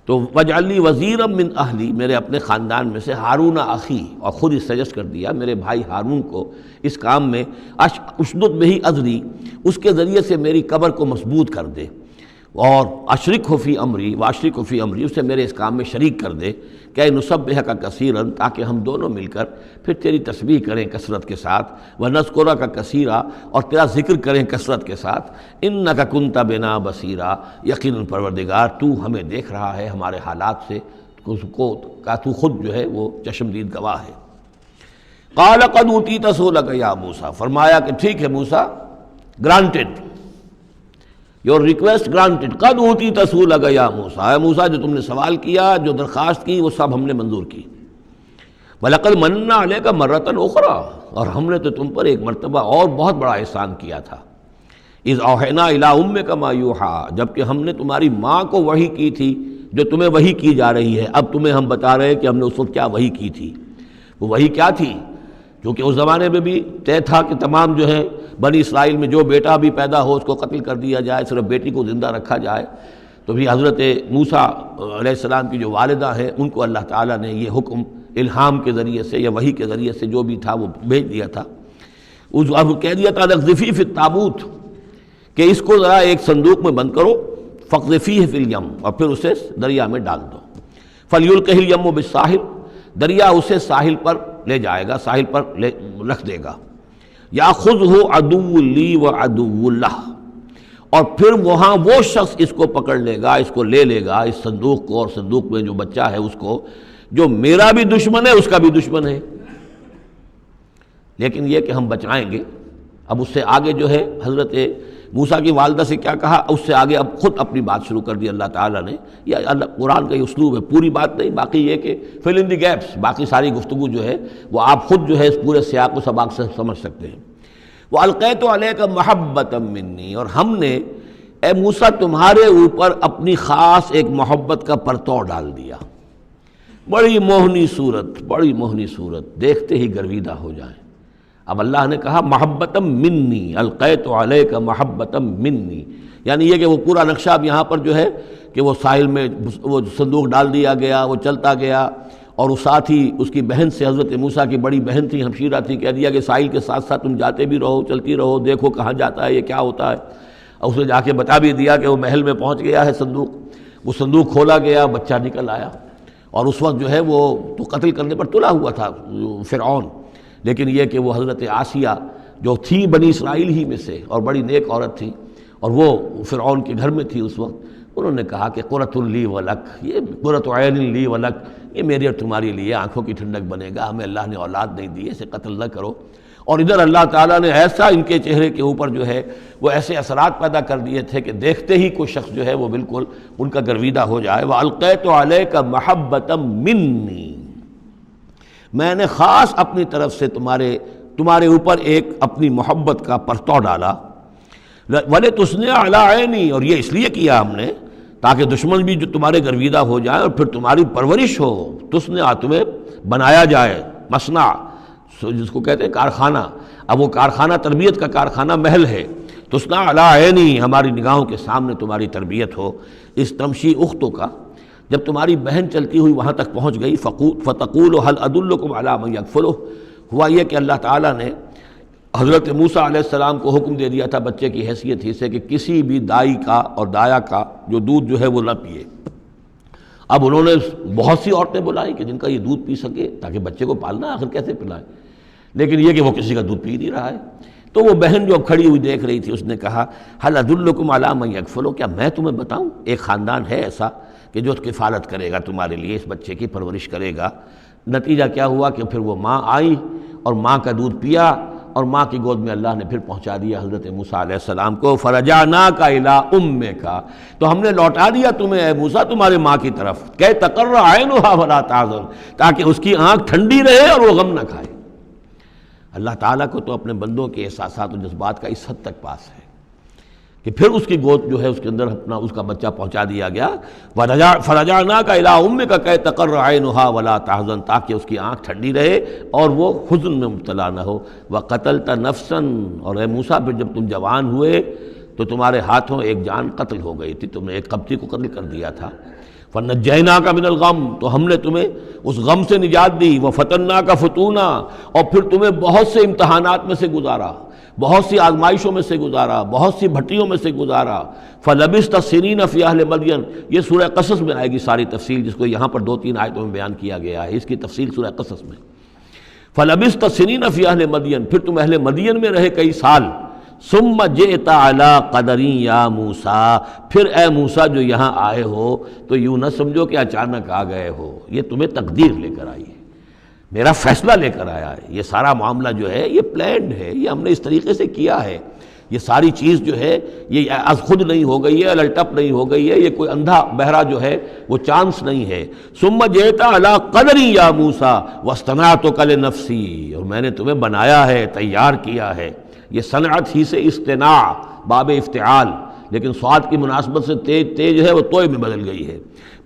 تو وَاجْعَلْ لِي وَزِيرًا مِّنْ أَهْلِي، میرے اپنے خاندان میں سے ہارون اخی، اور خود اس سجسٹ کر دیا میرے بھائی ہارون کو اس کام میں، اشدد بہ اذری، اس کے ذریعے سے میری قبر کو مضبوط کر دے، اور اشرکہ فی امری، واشرکہ فی امری، اسے میرے اس کام میں شریک کر دے، کہ نسبحک کثیرا، تاکہ ہم دونوں مل کر پھر تیری تسبیح کریں کثرت کے ساتھ، ونذکرک کثیرا، اور تیرا ذکر کریں کثرت کے ساتھ، انک کنت بنا بصیرا، یقیناً پروردگار تو ہمیں دیکھ رہا ہے ہمارے حالات سے، کا تو خود جو ہے وہ چشمدید گواہ ہے۔ قال قد اوتیت سؤلک یا موسیٰ، فرمایا کہ ٹھیک ہے موسیٰ، گرانٹڈ، یور ریکویسٹ گرانٹڈ، قد اوتیت سؤلک یا موسیٰ، اے موسیٰ جو تم نے سوال کیا، جو درخواست کی، وہ سب ہم نے منظور کی۔ وَلَقَدْ مَنَّا عَلَيْكَ مَرَّةً أُخْرَىٰ، اور ہم نے تو تم پر ایک مرتبہ اور بہت بڑا احسان کیا تھا۔ اِذْ أَوْحَيْنَا إِلَىٰ أُمِّكَ مَا يُوحَىٰ، جبکہ ہم نے تمہاری ماں کو وحی کی تھی جو تمہیں وحی کی جا رہی ہے۔ اب تمہیں ہم بتا رہے ہیں کہ ہم نے اس وقت کیا وحی کی تھی۔ وہ وحی کیا تھی؟ کیونکہ اس زمانے میں بھی طے تھا کہ تمام جو ہے بنی اسرائیل میں جو بیٹا بھی پیدا ہو اس کو قتل کر دیا جائے، صرف بیٹی کو زندہ رکھا جائے۔ تو بھی حضرت موسیٰ علیہ السلام کی جو والدہ ہیں ان کو اللہ تعالیٰ نے یہ حکم الہام کے ذریعے سے یا وحی کے ذریعے سے جو بھی تھا وہ بھیج دیا تھا۔ اب کہہ دیا تھا اقذفیہ فی التابوت، کہ اس کو ذرا ایک صندوق میں بند کرو، فاقذفیہ فی الیم، اور پھر اسے دریا میں ڈال دو، فلیلقہ الیم بالساحل، دریا اسے ساحل پر لے جائے گا، ساحل پر رکھ دے گا۔ یاخذہ عدو لی و عدو لہ، اور پھر وہاں وہ شخص اس کو پکڑ لے گا، اس کو لے لے گا، اس صندوق کو، اور صندوق میں جو بچہ ہے اس کو، جو میرا بھی دشمن ہے اس کا بھی دشمن ہے۔ لیکن یہ کہ ہم بچائیں گے۔ اب اس سے آگے جو ہے حضرت موسیٰ کی والدہ سے کیا کہا، اس سے آگے اب خود اپنی بات شروع کر دی اللہ تعالیٰ نے. یہ اللہ قرآن کا یہ اسلوب ہے، پوری بات نہیں، باقی یہ کہ فل ان دی گیپس، باقی ساری گفتگو جو ہے وہ آپ خود جو ہے اس پورے سیاق و سباق سے سمجھ سکتے ہیں. وَأَلْقَيْتُ عَلَيْكَ مَحَبَّةً مِّنِّي، اور ہم نے اے موسیٰ تمہارے اوپر اپنی خاص ایک محبت کا پرتو ڈال دیا. بڑی موہنی صورت، بڑی موہنی صورت، دیکھتے ہی گرویدہ ہو جائیں. اب اللہ نے کہا محبتم منی، القیت علیک محبتم منی، یعنی یہ کہ وہ پورا نقشہ اب یہاں پر جو ہے کہ وہ ساحل میں وہ صندوق ڈال دیا گیا، وہ چلتا گیا، اور اس ساتھ ہی اس کی بہن سے، حضرت موسیٰ کی بڑی بہن تھی، ہمشیرہ تھی، کہہ دیا کہ ساحل کے ساتھ ساتھ تم جاتے بھی رہو، چلتی رہو، دیکھو کہاں جاتا ہے، یہ کیا ہوتا ہے. اور اس نے جا کے بتا بھی دیا کہ وہ محل میں پہنچ گیا ہے صندوق. وہ صندوق کھولا گیا، بچہ نکل آیا، اور اس وقت جو ہے وہ تو قتل کرنے پر تلا ہوا تھا فرعون، لیکن یہ کہ وہ حضرت آسیہ جو تھی بنی اسرائیل ہی میں سے اور بڑی نیک عورت تھی، اور وہ فرعون کے گھر میں تھی اس وقت، انہوں نے کہا کہ قرۃ لی ولک، یہ قرۃ عین لی ولک، یہ میری اور تمہاری لیے آنکھوں کی ٹھنڈک بنے گا، ہمیں اللہ نے اولاد نہیں دی، اسے قتل نہ کرو. اور ادھر اللہ تعالیٰ نے ایسا ان کے چہرے کے اوپر جو ہے وہ ایسے اثرات پیدا کر دیے تھے کہ دیکھتے ہی کوئی شخص جو ہے وہ بالکل ان کا گرویدہ ہو جائے. وَأَلْقَيْتُ عَلَيْكَ مَحَبَّةً مِّنِّي، میں نے خاص اپنی طرف سے تمہارے اوپر ایک اپنی محبت کا پرتو ڈالا. وَلِتُصْنِعَ عَلَىٰ عَيْنِي، اور یہ اس لیے کیا ہم نے تاکہ دشمن بھی جو تمہارے گرویدہ ہو جائیں اور پھر تمہاری پرورش ہو. تصنع، تمہیں بنایا جائے، مصنع جس کو کہتے ہیں کارخانہ. اب وہ کارخانہ تربیت کا کارخانہ محل ہے. تصنع علی عینی، ہماری نگاہوں کے سامنے تمہاری تربیت ہو. اس تمشی اختوں کا، جب تمہاری بہن چلتی ہوئی وہاں تک پہنچ گئی، فتقول هل ادلکم علی من یکفلہ، ہوا یہ کہ اللہ تعالیٰ نے حضرت موسیٰ علیہ السلام کو حکم دے دیا تھا بچے کی حیثیت ہی سے کہ کسی بھی دائی کا اور دایا کا جو دودھ جو ہے وہ نہ پیے. اب انہوں نے بہت سی عورتیں بلائی کہ جن کا یہ دودھ پی سکے تاکہ بچے کو پالنا، آخر کیسے پلائے، لیکن یہ کہ وہ کسی کا دودھ پی نہیں رہا ہے. تو وہ بہن جو اب کھڑی ہوئی دیکھ رہی تھی، اس نے کہا هل ادلکم علی من یکفلہ، کیا میں تمہیں بتاؤں ایک خاندان ہے ایسا کہ جو کفالت کرے گا تمہارے لیے، اس بچے کی پرورش کرے گا. نتیجہ کیا ہوا کہ پھر وہ ماں آئی اور ماں کا دودھ پیا، اور ماں کی گود میں اللہ نے پھر پہنچا دیا حضرت موسیٰ علیہ السلام کو. فرجعناک الی امک، تو ہم نے لوٹا دیا تمہیں اے موسیٰ تمہارے ماں کی طرف، کہ تقر عینھا ولا تحزن، تاکہ اس کی آنکھ ٹھنڈی رہے اور وہ غم نہ کھائے. اللہ تعالیٰ کو تو اپنے بندوں کے احساسات و جذبات کا اس حد تک پاس ہے کہ پھر اس کی گود جو ہے اس کے اندر اپنا اس کا بچہ پہنچا دیا گیا. فرجعناک الی امک کہ تقر عینھا ولا تحزن، تاکہ اس کی آنکھ ٹھنڈی رہے اور وہ حزن میں مبتلا نہ ہو. وقتلت نفسا، اور اے موسیٰ پھر جب تم جوان ہوئے تو تمہارے ہاتھوں ایک جان قتل ہو گئی تھی، تم نے ایک قبطی کو قتل کر دیا تھا. فنجیناک من الغم، تو ہم نے تمہیں اس غم سے نجات دی. وفتناک فتونا، اور پھر تمہیں بہت سے امتحانات میں سے گزارا، بہت سی آزمائشوں میں سے گزارا، بہت سی بھٹیوں میں سے گزارا. فلبثت سنین فی اہل مدین، یہ سورہ قصص میں آئے گی ساری تفصیل، جس کو یہاں پر 2-3 آیتوں میں بیان کیا گیا ہے، اس کی تفصیل سورہ قصص میں. فلبثت سنین فی اہل مدین، پھر تم اہل مدین میں رہے کئی سال. ثم جئت علی قدری یا موسیٰ، پھر اے موسیٰ جو یہاں آئے ہو تو یوں نہ سمجھو کہ اچانک آ گئے ہو، یہ تمہیں تقدیر لے کر آئی ہے، میرا فیصلہ لے کر آیا ہے. یہ سارا معاملہ جو ہے یہ پلانڈ ہے، یہ ہم نے اس طریقے سے کیا ہے. یہ ساری چیز جو ہے یہ از خود نہیں ہو گئی ہے، الٹپ نہیں ہو گئی ہے، یہ کوئی اندھا بہرا جو ہے وہ چانس نہیں ہے. ثم جئت علی قدری یا موسیٰ واصطنعتک لنفسی، اور میں نے تمہیں بنایا ہے، تیار کیا ہے. یہ صنعت ہی سے اصطناع باب افتعال، لیکن صاد کی مناسبت سے تیج ہے وہ توئے میں بدل گئی ہے.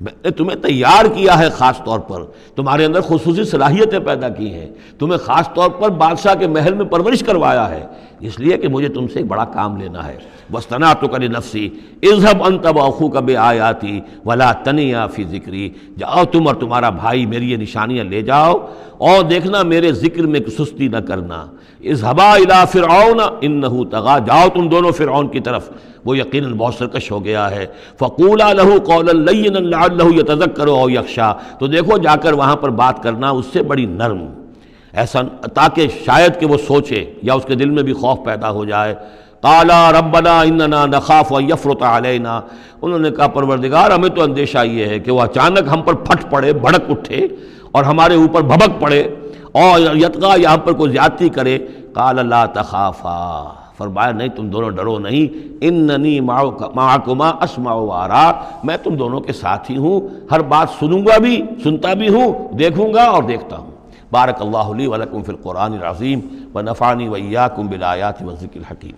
میں نے تمہیں تیار کیا ہے، خاص طور پر تمہارے اندر خصوصی صلاحیتیں پیدا کی ہیں، تمہیں خاص طور پر بادشاہ کے محل میں پرورش کروایا ہے، اس لیے کہ مجھے تم سے ایک بڑا کام لینا ہے. واصطنعتک لنفسی اذهب انت واخوک بآیاتی ولا تنیا فی ذکری، جاؤ تم اور تمہارا بھائی میری یہ نشانیاں لے جاؤ اور دیکھنا میرے ذکر میں سستی نہ کرنا. اذهبا الی فرعون انه طغى، جاؤ تم دونوں فرعون کی طرف، وہ یقیناً بہت سرکش ہو گیا ہے. فقولا له قولا لینا لعله يتذکر او یخشی، تو دیکھو جا کر وہاں پر بات کرنا اس سے بڑی نرم، ایسا تاکہ شاید کہ وہ سوچے یا اس کے دل میں بھی خوف پیدا ہو جائے. قالا ربنا اننا نخاف ان یفرط علینا، انہوں نے کہا پروردگار ہمیں تو اندیشہ یہ ہے کہ وہ اچانک ہم پر پھٹ پڑے، بھڑک اٹھے اور ہمارے اوپر بھبک پڑے اور یطغی یا ہم پر کوئی زیادتی کرے. قال لا تخافا فرمایا نہیں تم دونوں ڈرو نہیں، اننی معکما اسمع و ارا، میں تم دونوں کے ساتھ ہی ہوں، ہر بات سنوں گا بھی، سنتا بھی ہوں، دیکھوں گا اور دیکھتا ہوں۔ بارک اللہ لی ولکم فی القرآن العظیم ونفعنی وإیاکم بالآیات والذکر الحکیم۔